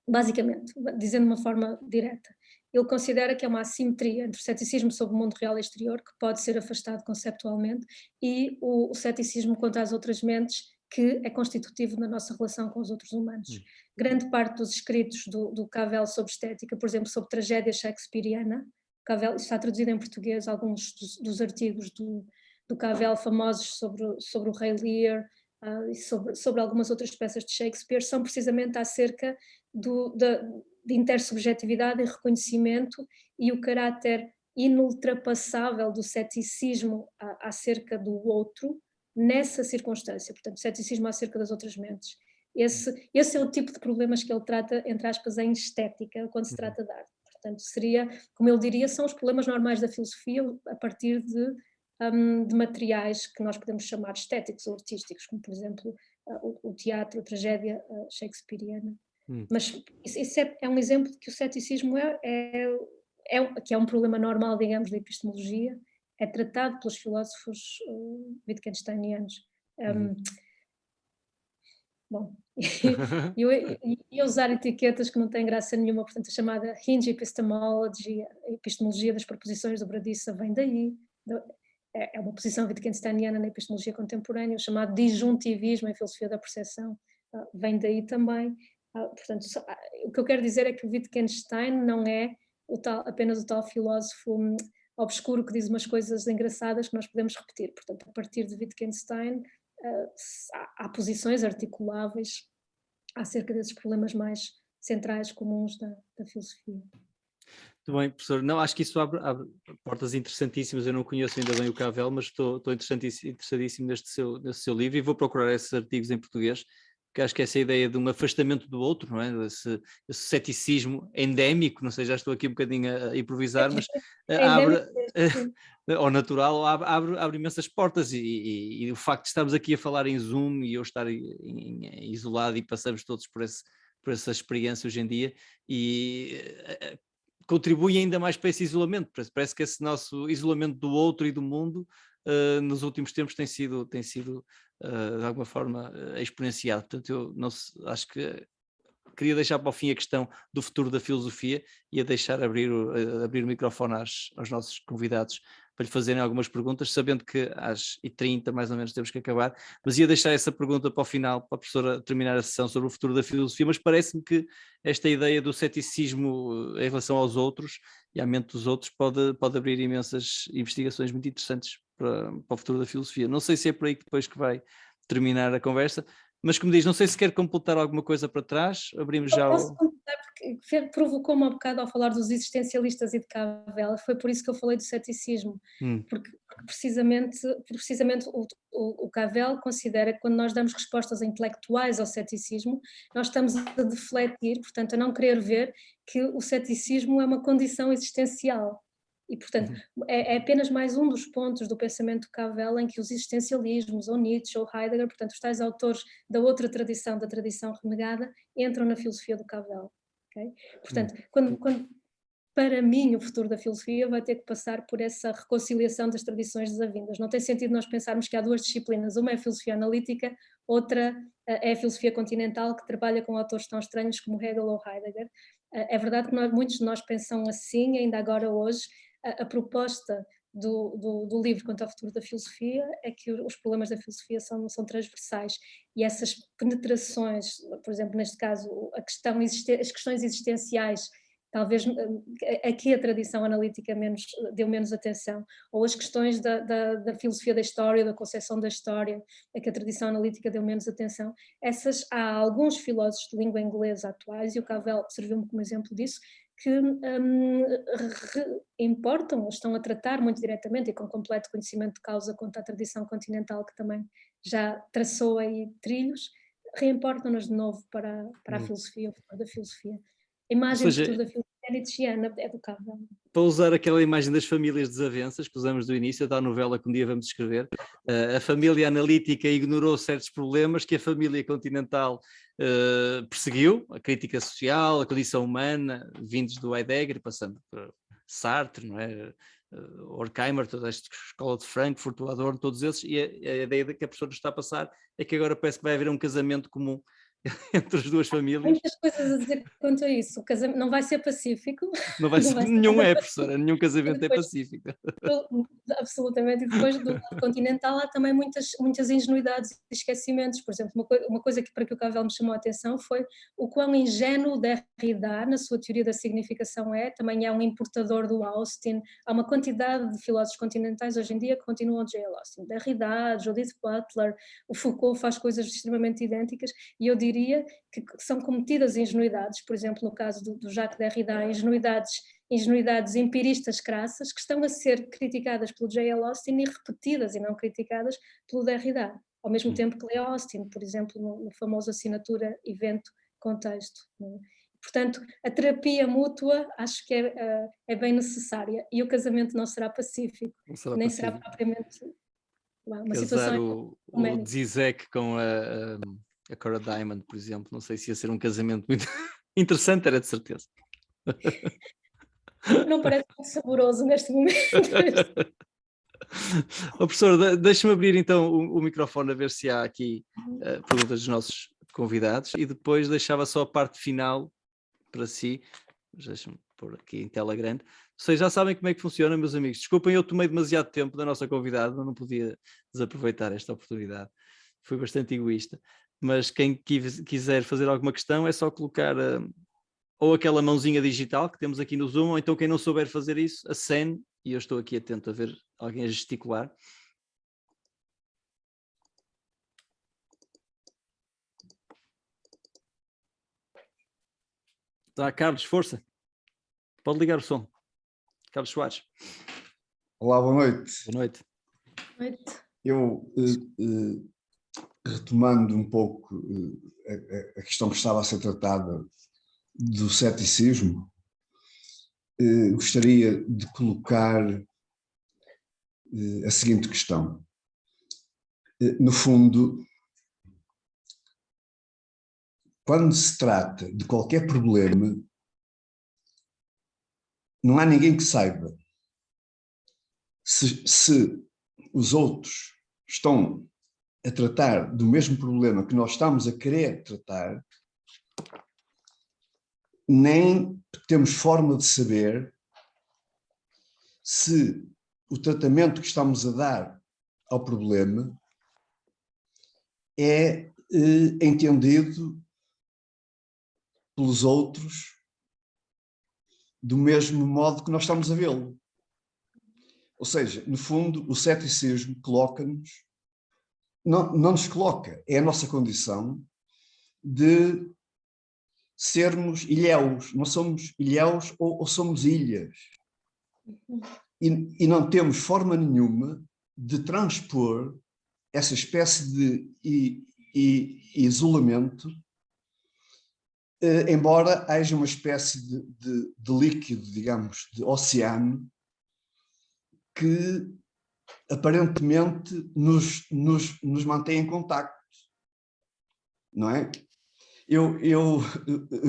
basicamente, dizendo de uma forma direta. Ele considera que é uma assimetria entre o ceticismo sobre o mundo real e exterior, que pode ser afastado conceptualmente, e o ceticismo quanto às outras mentes, que é constitutivo na nossa relação com os outros humanos. Grande parte dos escritos do Cavell sobre estética, por exemplo, sobre tragédia shakespeariana, Cavell, está traduzido em português, alguns dos artigos do Cavell famosos sobre o Rei Lear e sobre algumas outras peças de Shakespeare, são precisamente acerca de intersubjetividade e reconhecimento e o caráter inultrapassável do ceticismo acerca do outro nessa circunstância, portanto, ceticismo acerca das outras mentes. Esse é o tipo de problemas que ele trata, entre aspas, em estética, quando se trata de arte. Portanto, seria, como ele diria, são os problemas normais da filosofia a partir de materiais que nós podemos chamar estéticos ou artísticos, como, por exemplo, o teatro, a tragédia shakespeariana. Mas isso é um exemplo de que o ceticismo que é um problema normal, digamos, da epistemologia, é tratado pelos filósofos wittgensteinianos. Bom, e usar etiquetas que não têm graça nenhuma, portanto a chamada hinge epistemology, a epistemologia das proposições dobradiça vem daí, é uma posição wittgensteiniana na epistemologia contemporânea, o chamado disjuntivismo em filosofia da percepção vem daí também. Portanto, o que eu quero dizer é que o Wittgenstein não é apenas o tal filósofo obscuro que diz umas coisas engraçadas que nós podemos repetir. Portanto, a partir de Wittgenstein, há posições articuláveis acerca desses problemas mais centrais, comuns da filosofia. Muito bem, professor. Não, acho que isso abre portas interessantíssimas. Eu não conheço ainda bem o Cavell, mas estou interessadíssimo neste seu livro e vou procurar esses artigos em português, porque acho que essa ideia de um afastamento do outro, não é? Esse ceticismo endémico, não sei, já estou aqui um bocadinho a improvisar, mas abre, ou natural, abre imensas portas e o facto de estarmos aqui a falar em Zoom e eu estar isolado e passamos todos por essa experiência hoje em dia e contribui ainda mais para esse isolamento. Parece que esse nosso isolamento do outro e do mundo nos últimos tempos tem sido de alguma forma exponenciado. Portanto, eu acho que queria deixar para o fim a questão do futuro da filosofia e a deixar abrir o microfone aos nossos convidados para lhe fazerem algumas perguntas, sabendo que às 30 mais ou menos temos que acabar, mas ia deixar essa pergunta para o final, para a professora terminar a sessão sobre o futuro da filosofia, mas parece-me que esta ideia do ceticismo em relação aos outros e à mente dos outros pode abrir imensas investigações muito interessantes para o futuro da filosofia. Não sei se é por aí que depois que vai terminar a conversa, mas como diz, não sei se quer completar alguma coisa para trás, abrimos já Posso completar, porque provocou-me um bocado ao falar dos existencialistas e de Cavell, foi por isso que eu falei do ceticismo, porque precisamente o Cavell considera que quando nós damos respostas intelectuais ao ceticismo, nós estamos a defletir, portanto a não querer ver que o ceticismo é uma condição existencial. E, portanto, é apenas mais um dos pontos do pensamento de Cavell em que os existencialismos, ou Nietzsche, ou Heidegger, portanto, os tais autores da outra tradição, da tradição renegada, entram na filosofia do Cavell. Okay? Portanto, para mim, o futuro da filosofia vai ter que passar por essa reconciliação das tradições desavindas. Não tem sentido nós pensarmos que há duas disciplinas, uma é a filosofia analítica, outra é a filosofia continental, que trabalha com autores tão estranhos como Hegel ou Heidegger. É verdade que muitos de nós pensam assim, ainda agora hoje. A proposta do livro quanto ao futuro da filosofia é que os problemas da filosofia são transversais e essas penetrações, por exemplo, neste caso, as questões existenciais, talvez aqui a tradição analítica deu menos atenção, ou as questões da filosofia da história, da concepção da história, a que a tradição analítica deu menos atenção, há alguns filósofos de língua inglesa atuais, e o Cavell serviu-me como exemplo disso, que importam, estão a tratar muito diretamente e com completo conhecimento de causa quanto à tradição continental, que também já traçou aí trilhos, reimportam-nos de novo para a filosofia, o futuro da filosofia. A imagem do futuro da filosofia nietzschiana é do Cavell. Para usar aquela imagem das famílias desavenças que usamos do início da novela que um dia vamos escrever, a família analítica ignorou certos problemas que a família continental perseguiu, a crítica social, a condição humana, vindos do Heidegger, passando por Sartre, não é? Horkheimer, toda esta escola de Frankfurt, o Adorno, todos esses, e a ideia que a professora está a passar é que agora parece que vai haver um casamento comum entre as duas famílias. Muitas coisas a dizer quanto a isso. O casamento não vai ser pacífico. Não vai ser, nenhum professora, nenhum casamento é pacífico. Absolutamente. E depois do lado continental há também muitas ingenuidades e esquecimentos. Por exemplo, uma coisa para que o Cavell me chamou a atenção foi o quão ingênuo Derrida, na sua teoria da significação, também é um importador do Austin. Há uma quantidade de filósofos continentais hoje em dia que continuam a J.L. Austin. Derrida, Judith Butler, o Foucault faz coisas extremamente idênticas e eu diria que são cometidas ingenuidades, por exemplo, no caso do Jacques Derrida, ingenuidades empiristas crassas que estão a ser criticadas pelo J.L. Austin e repetidas e não criticadas pelo Derrida, ao mesmo tempo que Leo Austin, por exemplo, no famoso assinatura, evento, contexto. Portanto, a terapia mútua acho que é bem necessária e o casamento não será pacífico, nem será propriamente uma situação o Zizek com a Cora Diamond, por exemplo, não sei se ia ser um casamento muito interessante, era de certeza. Não parece muito saboroso neste momento. Professor, deixa-me abrir então o microfone a ver se há aqui perguntas dos nossos convidados e depois deixava só a parte final para si. Deixa-me pôr aqui em tela grande. Vocês já sabem como é que funciona, meus amigos. Desculpem, eu tomei demasiado tempo da nossa convidada, não podia desaproveitar esta oportunidade. Fui bastante egoísta. Mas quem quiser fazer alguma questão é só colocar ou aquela mãozinha digital que temos aqui no Zoom, ou então quem não souber fazer isso, acene, e eu estou aqui atento a ver alguém a gesticular. Tá, Carlos, força. Pode ligar o som. Carlos Soares. Olá, boa noite. Boa noite. Noite. Eu, retomando um pouco a questão que estava a ser tratada do ceticismo, gostaria de colocar a seguinte questão. No fundo, quando se trata de qualquer problema, não há ninguém que saiba se os outros estão a tratar do mesmo problema que nós estamos a querer tratar, nem temos forma de saber se o tratamento que estamos a dar ao problema é entendido pelos outros do mesmo modo que nós estamos a vê-lo. Ou seja, no fundo, o ceticismo coloca-nos, não nos coloca, é a nossa condição de sermos ilhéus. Nós somos ilhéus ou somos ilhas. E não temos forma nenhuma de transpor essa espécie de isolamento, embora haja uma espécie de líquido, digamos, de oceano, que aparentemente nos mantém em contacto, não é? Eu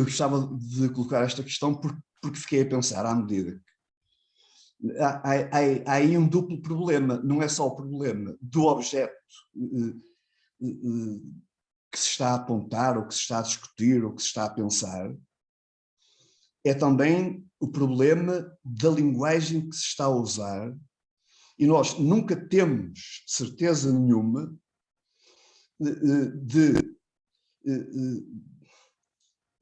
gostava de colocar esta questão porque fiquei a pensar à medida que há aí um duplo problema, não é só o problema do objeto que se está a apontar, ou que se está a discutir, ou que se está a pensar, é também o problema da linguagem que se está a usar, e nós nunca temos certeza nenhuma de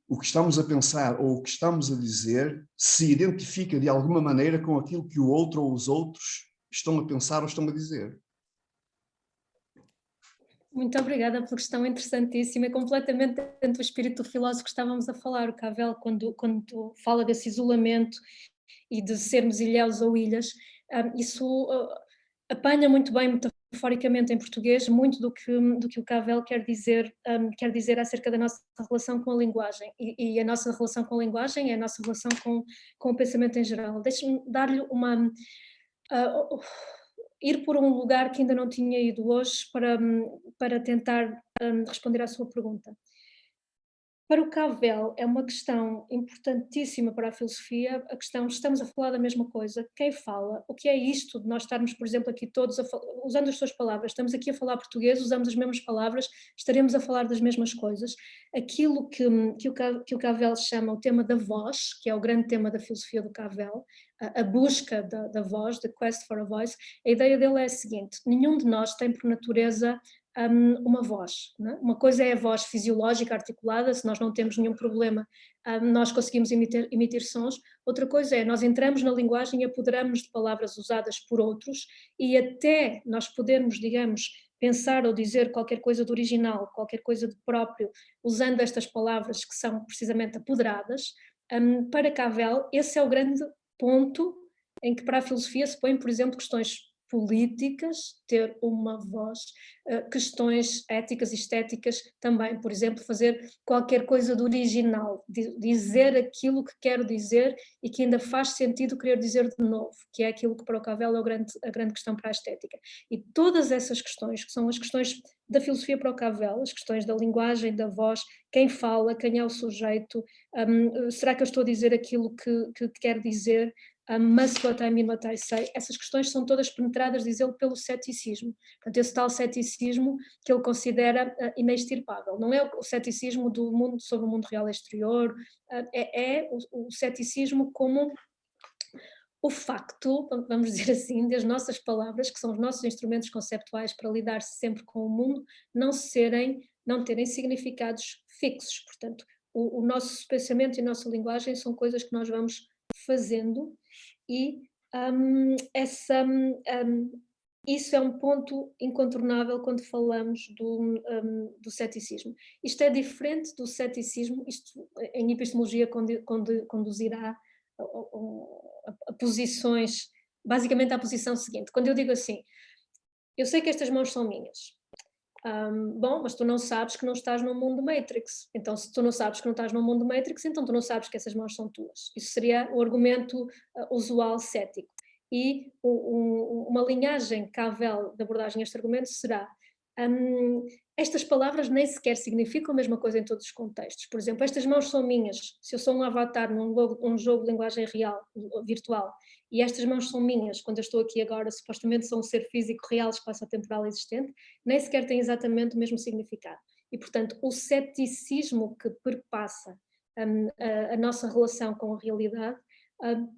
o que estamos a pensar ou o que estamos a dizer se identifica de alguma maneira com aquilo que o outro ou os outros estão a pensar ou estão a dizer. Muito obrigada pela questão interessantíssima, completamente dentro do espírito do filósofo que estávamos a falar, o Cavell, quando fala desse isolamento e de sermos ilhéus ou ilhas, isso apanha muito bem, metaforicamente em português, muito do que o Cavell quer dizer acerca da nossa relação com a linguagem, e a nossa relação com a linguagem é a nossa relação com o pensamento em geral. Deixe-me dar-lhe ir por um lugar que ainda não tinha ido hoje para tentar responder à sua pergunta. Para o Cavell é uma questão importantíssima para a filosofia, a questão, estamos a falar da mesma coisa, quem fala, o que é isto de nós estarmos, por exemplo, aqui todos usando as suas palavras, estamos aqui a falar português, usamos as mesmas palavras, estaremos a falar das mesmas coisas. Aquilo que o Cavell chama o tema da voz, que é o grande tema da filosofia do Cavell, a busca da voz, the quest for a voice, a ideia dele é a seguinte: nenhum de nós tem por natureza uma voz, não é? Uma coisa é a voz fisiológica articulada, se nós não temos nenhum problema, nós conseguimos emitir sons. Outra coisa é, nós entramos na linguagem e apoderamos de palavras usadas por outros, e até nós podermos, digamos, pensar ou dizer qualquer coisa de original, qualquer coisa de próprio, usando estas palavras que são precisamente apoderadas, para Cavell esse é o grande ponto em que para a filosofia se põem, por exemplo, questões políticas, ter uma voz, questões éticas e estéticas também, por exemplo, fazer qualquer coisa de original, dizer aquilo que quero dizer e que ainda faz sentido querer dizer de novo, que é aquilo que para o Cavell é a grande questão para a estética. E todas essas questões, que são as questões da filosofia para o Cavell, as questões da linguagem, da voz, quem fala, quem é o sujeito, será que eu estou a dizer aquilo que quero dizer, must what I mean what I say, essas questões são todas penetradas, diz ele, pelo ceticismo. Portanto, esse tal ceticismo que ele considera inextirpável. Não é o ceticismo do mundo sobre o mundo real exterior, é o ceticismo como o facto, vamos dizer assim, das nossas palavras, que são os nossos instrumentos conceptuais para lidar sempre com o mundo, não terem significados fixos. Portanto, o nosso pensamento e a nossa linguagem são coisas que nós vamos fazendo, e isso é um ponto incontornável quando falamos do ceticismo. Isto é diferente do ceticismo, isto em epistemologia conduzirá a posições, basicamente à posição seguinte. Quando eu digo assim, eu sei que estas mãos são minhas. Bom, mas tu não sabes que não estás no mundo Matrix. Então, se tu não sabes que não estás no mundo Matrix, então tu não sabes que essas mãos são tuas. Isso seria o argumento usual cético. E uma linhagem cável de abordagem a este argumento será estas palavras nem sequer significam a mesma coisa em todos os contextos. Por exemplo, estas mãos são minhas. Se eu sou um avatar num jogo de linguagem real, virtual, e estas mãos são minhas, quando eu estou aqui agora, supostamente sou um ser físico real, espaço-temporal existente, nem sequer tem exatamente o mesmo significado. E, portanto, o ceticismo que perpassa a nossa relação com a realidade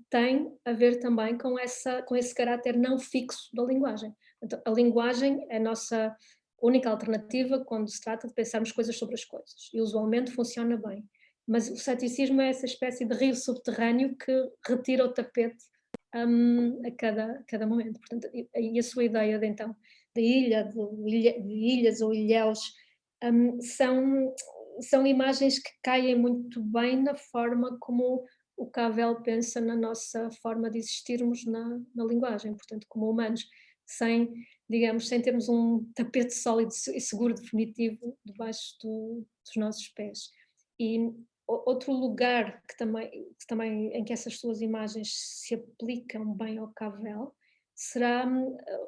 tem a ver também com esse caráter não fixo da linguagem. Então, a linguagem é a nossa única alternativa quando se trata de pensarmos coisas sobre as coisas, e usualmente funciona bem. Mas o ceticismo é essa espécie de rio subterrâneo que retira o tapete a cada momento. Portanto, e a sua ideia de, então, de ilhas ou ilhéus são imagens que caem muito bem na forma como o Cavell pensa na nossa forma de existirmos na linguagem, portanto, como humanos, sem termos um tapete sólido e seguro definitivo debaixo dos nossos pés. E outro lugar que também em que essas suas imagens se aplicam bem ao Cavell será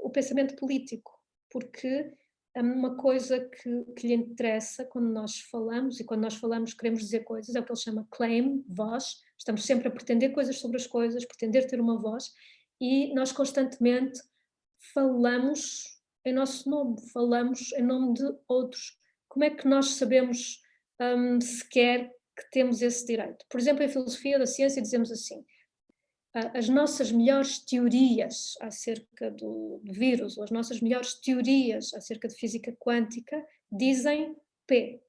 o pensamento político, porque uma coisa que lhe interessa quando nós falamos, e quando nós falamos queremos dizer coisas, é o que ele chama claim, voz, estamos sempre a pretender coisas sobre as coisas, pretender ter uma voz, e nós constantemente falamos em nosso nome, falamos em nome de outros. Como é que nós sabemos sequer que temos esse direito? Por exemplo, em filosofia da ciência dizemos assim, as nossas melhores teorias acerca do vírus, ou as nossas melhores teorias acerca de física quântica, dizem Q.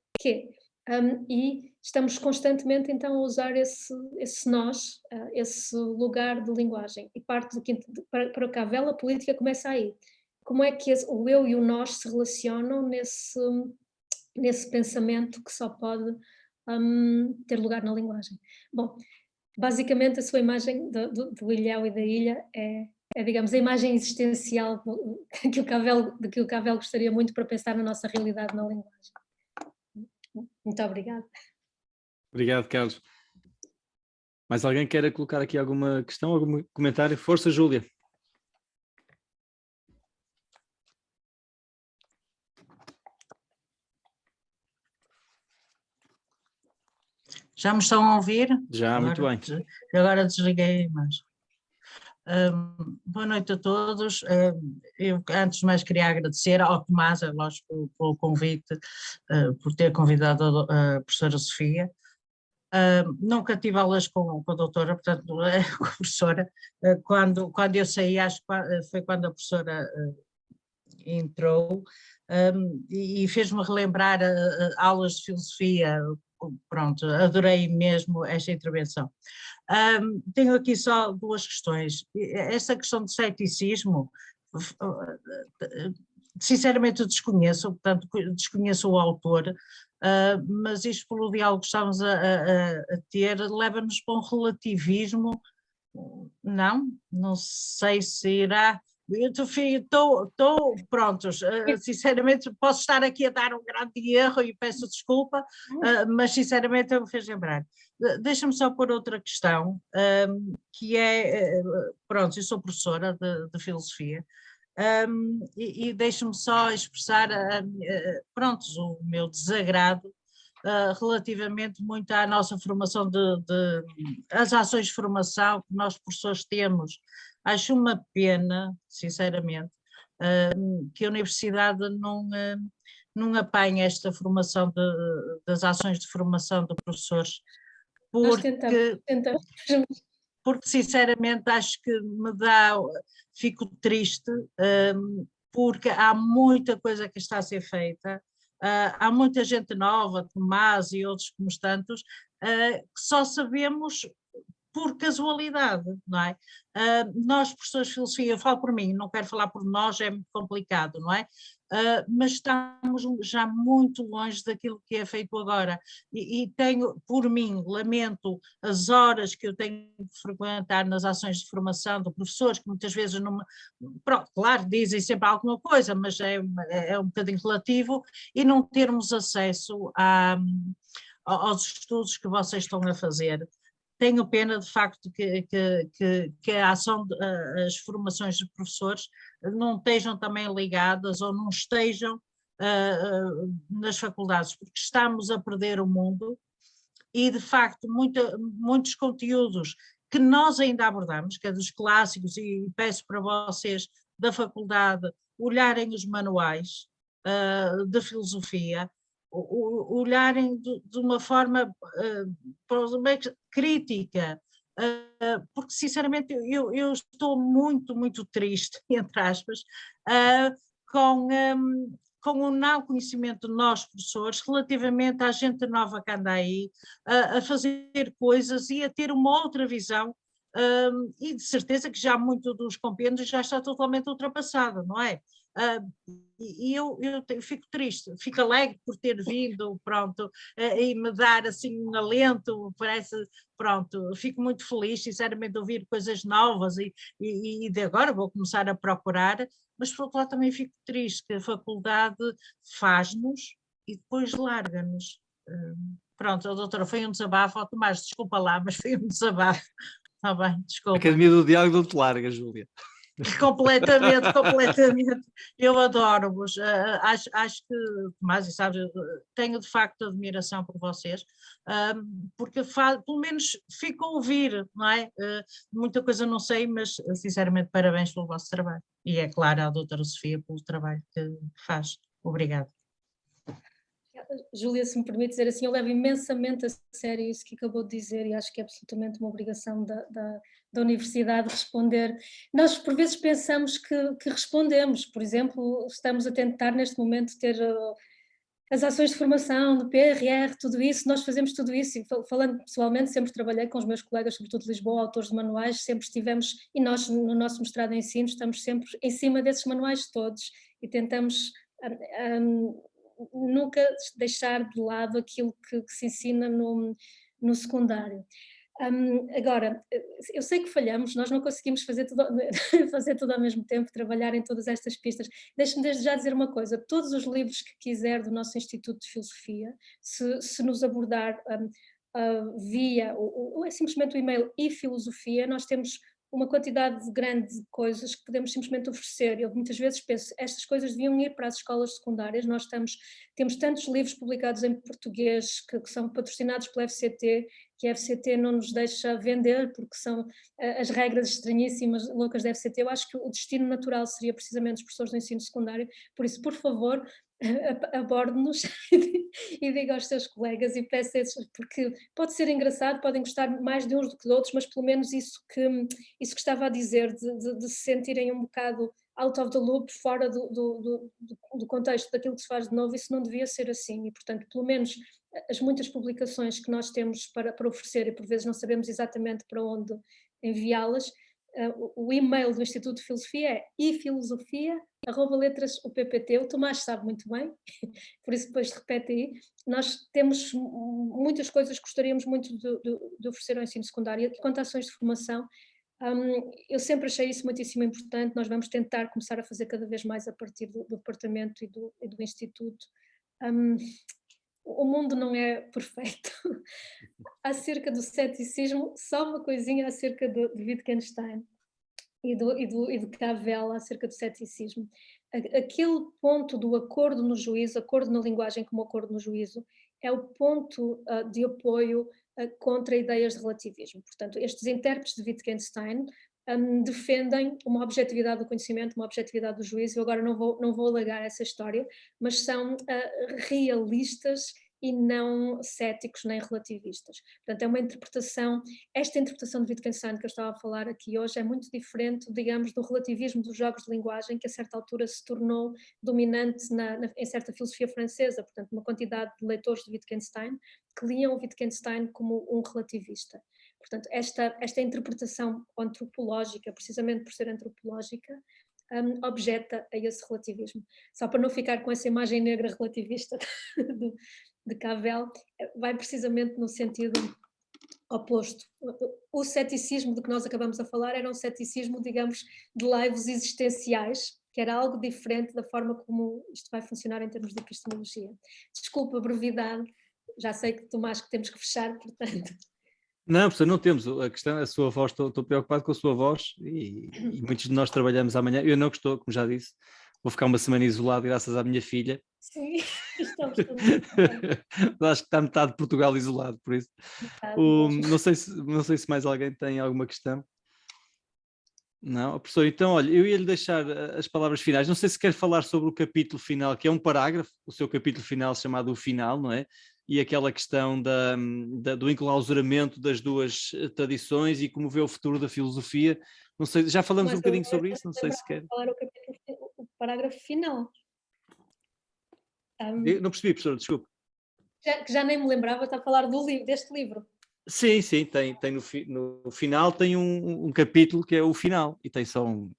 E estamos constantemente então a usar esse nós, esse lugar de linguagem. E parte para o Cavell, a política começa aí. Como é que o eu e o nós se relacionam nesse pensamento que só pode ter lugar na linguagem? Bom, basicamente a sua imagem do ilhéu e da ilha é, digamos, a imagem existencial de que o Cavell gostaria muito para pensar na nossa realidade na linguagem. Muito obrigada. Obrigado, Carlos. Mais alguém queira colocar aqui alguma questão, algum comentário? Força, Júlia. Já me estão a ouvir? Já, muito bem. Agora desliguei a imagem. Boa noite a todos. Eu, antes de mais, queria agradecer ao Tomás, lógico, pelo convite, por ter convidado a professora Sofia. Nunca tive aulas com a doutora, portanto, com a professora. Quando eu saí, acho que foi quando a professora entrou, e fez-me relembrar aulas de filosofia. Pronto, adorei mesmo esta intervenção. Tenho aqui só duas questões. Essa questão de ceticismo, sinceramente eu desconheço, portanto desconheço o autor, mas isto pelo diálogo que estamos a ter leva-nos para um relativismo, não sei se irá... Estou prontos, sinceramente posso estar aqui a dar um grande erro e peço desculpa, mas sinceramente eu me fez lembrar. Deixa-me só pôr outra questão, que é, pronto, eu sou professora de filosofia, e deixe-me só expressar pronto, o meu desagrado relativamente muito à nossa formação, as ações de formação que nós professores temos. Acho uma pena, sinceramente, que a universidade não apanhe esta formação das ações de formação de professores, porque sinceramente acho que fico triste, porque há muita coisa que está a ser feita, há muita gente nova, Tomás e outros como tantos, que só sabemos por casualidade, não é? Nós, professores de filosofia, eu falo por mim, não quero falar por nós, é muito complicado, não é? Mas estamos já muito longe daquilo que é feito agora e tenho, por mim, lamento as horas que eu tenho de frequentar nas ações de formação de professores que muitas vezes não me... Pronto, claro, dizem sempre alguma coisa, mas é um bocadinho relativo e não termos acesso aos estudos que vocês estão a fazer. Tenho pena, de facto, que a ação, as formações de professores não estejam também ligadas ou não estejam nas faculdades, porque estamos a perder o mundo e, de facto, muitos conteúdos que nós ainda abordamos, que é dos clássicos, e peço para vocês da faculdade olharem os manuais de filosofia, olharem de uma forma crítica, porque sinceramente eu estou muito, muito triste, entre aspas, com o não conhecimento de nós professores relativamente à gente nova que anda aí a fazer coisas e a ter uma outra visão, e de certeza que já muito dos compêndios já está totalmente ultrapassado, não é? E eu fico triste, fico alegre por ter vindo, pronto, e me dar assim um alento, parece, pronto, fico muito feliz, sinceramente, de ouvir coisas novas e de agora vou começar a procurar, mas por outro lado também fico triste que a faculdade faz-nos e depois larga-nos. Pronto, doutora, foi um desabafo, ó, Tomás, desculpa lá, mas foi um desabafo, está bem, A desculpa. Academia do Diálogo não te larga, Júlia. Completamente, completamente. Eu adoro-vos. Acho que, Tomás, sabes, tenho de facto admiração por vocês, porque pelo menos fico a ouvir, não é? Muita coisa não sei, mas sinceramente parabéns pelo vosso trabalho. E é claro, à doutora Sofia pelo trabalho que faz. Obrigada. Júlia, se me permite dizer assim, eu levo imensamente a sério isso que acabou de dizer e acho que é absolutamente uma obrigação da universidade responder. Nós por vezes pensamos que respondemos, por exemplo, estamos a tentar neste momento ter as ações de formação, do PRR, tudo isso, nós fazemos tudo isso e falando pessoalmente, sempre trabalhei com os meus colegas, sobretudo de Lisboa, autores de manuais, sempre estivemos, e nós no nosso mestrado em ensino estamos sempre em cima desses manuais todos e tentamos nunca deixar de lado aquilo que se ensina no secundário. Agora, eu sei que falhamos, nós não conseguimos fazer tudo ao mesmo tempo, trabalhar em todas estas pistas. Deixe-me desde já dizer uma coisa, todos os livros que quiser do nosso Instituto de Filosofia, se nos abordar via, ou é simplesmente o e-mail e filosofia, nós temos uma quantidade grande de coisas que podemos simplesmente oferecer. Eu muitas vezes penso, estas coisas deviam ir para as escolas secundárias, nós temos tantos livros publicados em português que são patrocinados pela FCT, que a FCT não nos deixa vender porque são as regras estranhíssimas, loucas da FCT. Eu acho que o destino natural seria precisamente os professores do ensino secundário, por isso, por favor, aborde-nos e diga aos seus colegas e peça esses, porque pode ser engraçado, podem gostar mais de uns do que de outros, mas pelo menos isso que estava a dizer, de se sentirem um bocado out of the loop, fora do contexto daquilo que se faz de novo, isso não devia ser assim e, portanto, pelo menos as muitas publicações que nós temos para oferecer e por vezes não sabemos exatamente para onde enviá-las, o e-mail do Instituto de Filosofia é ifilosofia@letras.uppt. O Tomás sabe muito bem, por isso depois repete aí. Nós temos muitas coisas que gostaríamos muito de oferecer ao ensino secundário. E quanto a ações de formação, eu sempre achei isso muitíssimo importante. Nós vamos tentar começar a fazer cada vez mais a partir do departamento e do Instituto. O mundo não é perfeito. Acerca do ceticismo, só uma coisinha acerca de Wittgenstein e de Cavell acerca do ceticismo. Aquele ponto do acordo no juízo, acordo na linguagem como acordo no juízo, é o ponto de apoio contra ideias de relativismo. Portanto, estes intérpretes de Wittgenstein defendem uma objetividade do conhecimento, uma objetividade do juízo. Eu agora não vou alargar essa história, mas são realistas e não céticos nem relativistas. Portanto, é uma interpretação, esta interpretação de Wittgenstein que eu estava a falar aqui hoje é muito diferente, digamos, do relativismo dos jogos de linguagem, que a certa altura se tornou dominante em certa filosofia francesa, portanto, uma quantidade de leitores de Wittgenstein que liam Wittgenstein como um relativista. Portanto, esta interpretação antropológica, precisamente por ser antropológica, objeta a esse relativismo. Só para não ficar com essa imagem negra relativista de Cavell, vai precisamente no sentido oposto. O ceticismo de que nós acabamos a falar era um ceticismo, digamos, de laivos existenciais, que era algo diferente da forma como isto vai funcionar em termos de epistemologia. Desculpa a brevidade, já sei que Tomás que temos que fechar, portanto... Não, professor, não temos. A questão, a sua voz, estou preocupado com a sua voz e muitos de nós trabalhamos amanhã. Eu não estou, como já disse, vou ficar uma semana isolado graças à minha filha. Sim, estamos também. Acho que está metade de Portugal isolado, por isso. Não sei se mais alguém tem alguma questão. Não, professor, então, olha, eu ia-lhe deixar as palavras finais. Não sei se quer falar sobre o capítulo final, que é um parágrafo, o seu capítulo final chamado O Final, não é? E aquela questão do enclausuramento das duas tradições e como vê o futuro da filosofia. Não sei, já falamos Mas um bocadinho sobre isso, não sei se quer. Qual era o parágrafo final? Não percebi, professor, desculpe. Que já nem me lembrava, está a falar deste livro. Sim, tem no final tem um capítulo que é o final e tem só um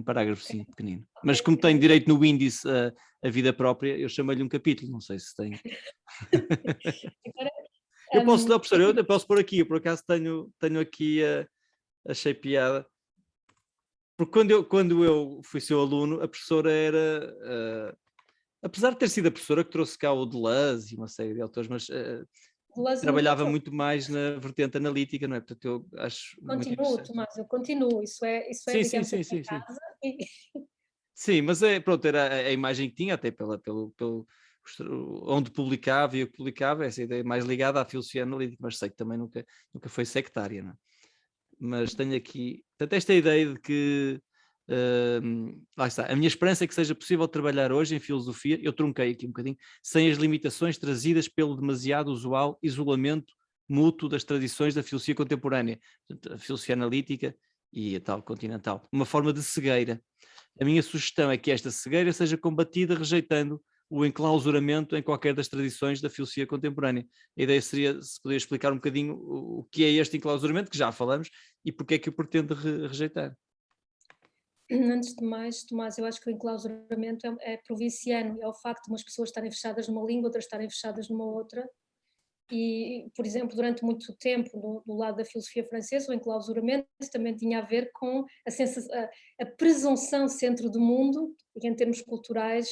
parágrafo sim, pequenino. Mas como tem direito no índice a vida própria, eu chamo-lhe um capítulo, não sei se tem. Agora, Eu posso, professor, eu posso pôr aqui, eu por acaso tenho aqui, achei piada, porque quando eu fui seu aluno, a professora era, apesar de ter sido a professora que trouxe cá o Deleuze e uma série de autores, mas trabalhava muito mais na vertente analítica, não é? Portanto, eu acho muito interessante. Tomás, eu continuo, isso é Sim, digamos, sim. casa. Sim, mas pronto, era a imagem que tinha, até onde publicava e o que publicava, essa ideia mais ligada à filosofia analítica, mas sei que também nunca foi sectária, não é? Mas tenho aqui, portanto, esta ideia de que, lá está, a minha esperança é que seja possível trabalhar hoje em filosofia, eu trunquei aqui um bocadinho, sem as limitações trazidas pelo demasiado usual isolamento mútuo das tradições da filosofia contemporânea, portanto, a filosofia analítica e a tal continental, uma forma de cegueira. A minha sugestão é que esta cegueira seja combatida rejeitando o enclausuramento em qualquer das tradições da filosofia contemporânea. A ideia seria, se poder explicar um bocadinho o que é este enclausuramento, que já falamos, e porque é que o pretende rejeitar. Antes de mais, Tomás, eu acho que o enclausuramento é provinciano, é o facto de umas pessoas estarem fechadas numa língua, outras estarem fechadas numa outra. E, por exemplo, durante muito tempo, do lado da filosofia francesa, o enclausuramento também tinha a ver com a presunção centro do mundo, e em termos culturais,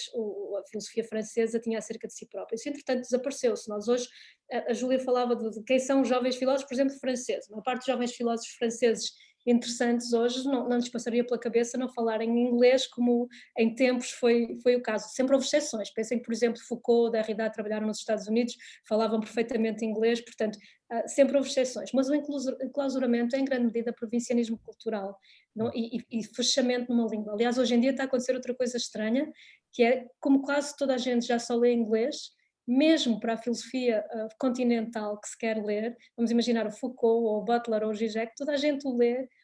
a filosofia francesa tinha acerca de si própria. Isso, entretanto, desapareceu. Se nós hoje, a Júlia falava de quem são os jovens filósofos, por exemplo, franceses. A parte dos jovens filósofos franceses interessantes hoje, não lhes passaria pela cabeça não falarem inglês, como em tempos foi o caso. Sempre houve exceções. Pensem que, por exemplo, Foucault, Derrida trabalharam nos Estados Unidos, falavam perfeitamente inglês, portanto, sempre houve exceções. Mas o enclausuramento é, em grande medida, provincianismo cultural, não? E fechamento numa língua. Aliás, hoje em dia está a acontecer outra coisa estranha, que é, como quase toda a gente já só lê inglês, mesmo para a filosofia continental que se quer ler, vamos imaginar o Foucault, ou o Butler, ou o Zizek, toda a gente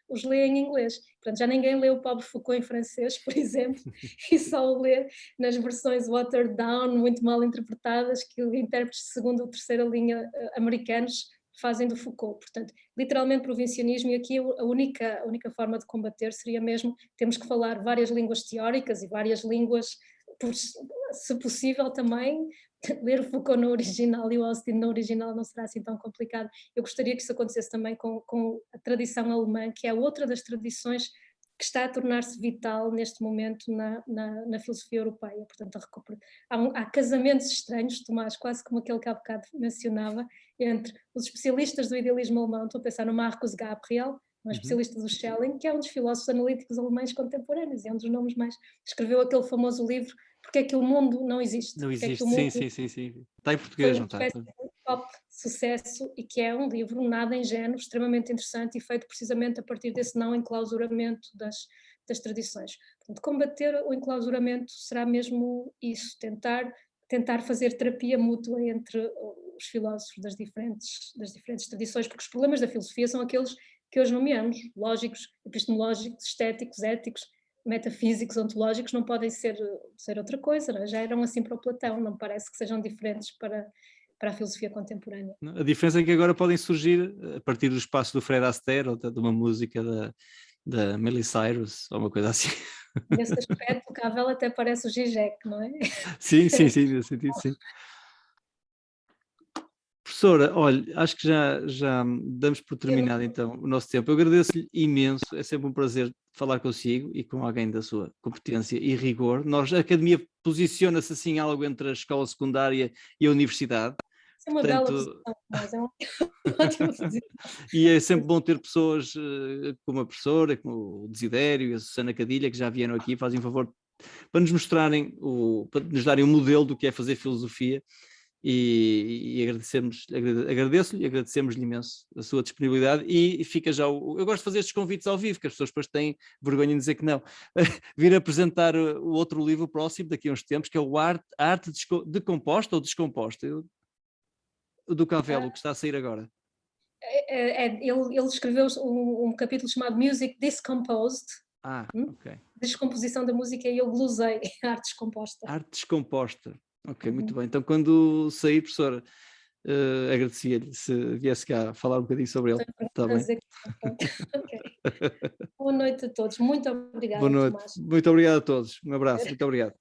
os lê em inglês. Portanto, já ninguém lê o pobre Foucault em francês, por exemplo, e só o lê nas versões watered down, muito mal interpretadas, que intérpretes de segunda ou terceira linha americanos fazem do Foucault. Portanto, literalmente provincianismo, e aqui a única forma de combater seria mesmo, temos que falar várias línguas teóricas e várias línguas, se possível também, ler o Foucault no original e o Austin no original não será assim tão complicado. Eu gostaria que isso acontecesse também com a tradição alemã, que é outra das tradições que está a tornar-se vital neste momento na filosofia europeia. Portanto, há casamentos estranhos, Tomás, quase como aquele que há bocado mencionava, entre os especialistas do idealismo alemão. Estou a pensar no Marcus Gabriel, um especialista do Schelling, que é um dos filósofos analíticos alemães contemporâneos, é um dos nomes mais... Escreveu aquele famoso livro Porque é que o mundo não existe. Não existe, é que o mundo sim. Está em português, não está? Foi um top sucesso e que é um livro nada ingênuo, extremamente interessante e feito precisamente a partir desse não enclausuramento das tradições. Portanto, combater o enclausuramento será mesmo isso, tentar fazer terapia mútua entre os filósofos das diferentes tradições, porque os problemas da filosofia são aqueles que hoje nomeamos, lógicos, epistemológicos, estéticos, éticos, metafísicos, ontológicos, não podem ser outra coisa, não é? Já eram assim para o Platão, não parece que sejam diferentes para para a filosofia contemporânea. A diferença é que agora podem surgir, a partir do espaço do Fred Astaire ou de uma música da Miley Cyrus, ou uma coisa assim. Nesse aspecto, o Cavell até parece o Zizek, não é? Sim, nesse sentido, sim. Professora, olha, acho que já damos por terminado então o nosso tempo. Eu agradeço-lhe imenso, é sempre um prazer falar consigo e com alguém da sua competência e rigor. A Academia posiciona-se assim algo entre a escola secundária e a universidade. É uma bela posição, mas é uma ótima posição. E é sempre bom ter pessoas como a professora, como o Desidério e a Susana Cadilha, que já vieram aqui, fazem um favor para nos mostrarem, para nos darem um modelo do que é fazer filosofia. E agradeço-lhe, agradecemos-lhe imenso a sua disponibilidade e fica já eu gosto de fazer estes convites ao vivo, que as pessoas depois têm vergonha de dizer que não, vir apresentar o outro livro próximo daqui a uns tempos, que é o A Arte Decomposta ou Descomposta, do Cavell, que está a sair agora. Ele escreveu um capítulo chamado Music Discomposed, ok. Descomposição da música, e eu glosei Arte Descomposta. Arte Descomposta. Ok, muito bem. Então, quando sair, professora, agradecia-lhe se viesse cá falar um bocadinho sobre ele. Está bem? Okay. Boa noite a todos. Muito obrigada, Boa noite. Tomás. Muito obrigado a todos. Um abraço. Muito obrigado.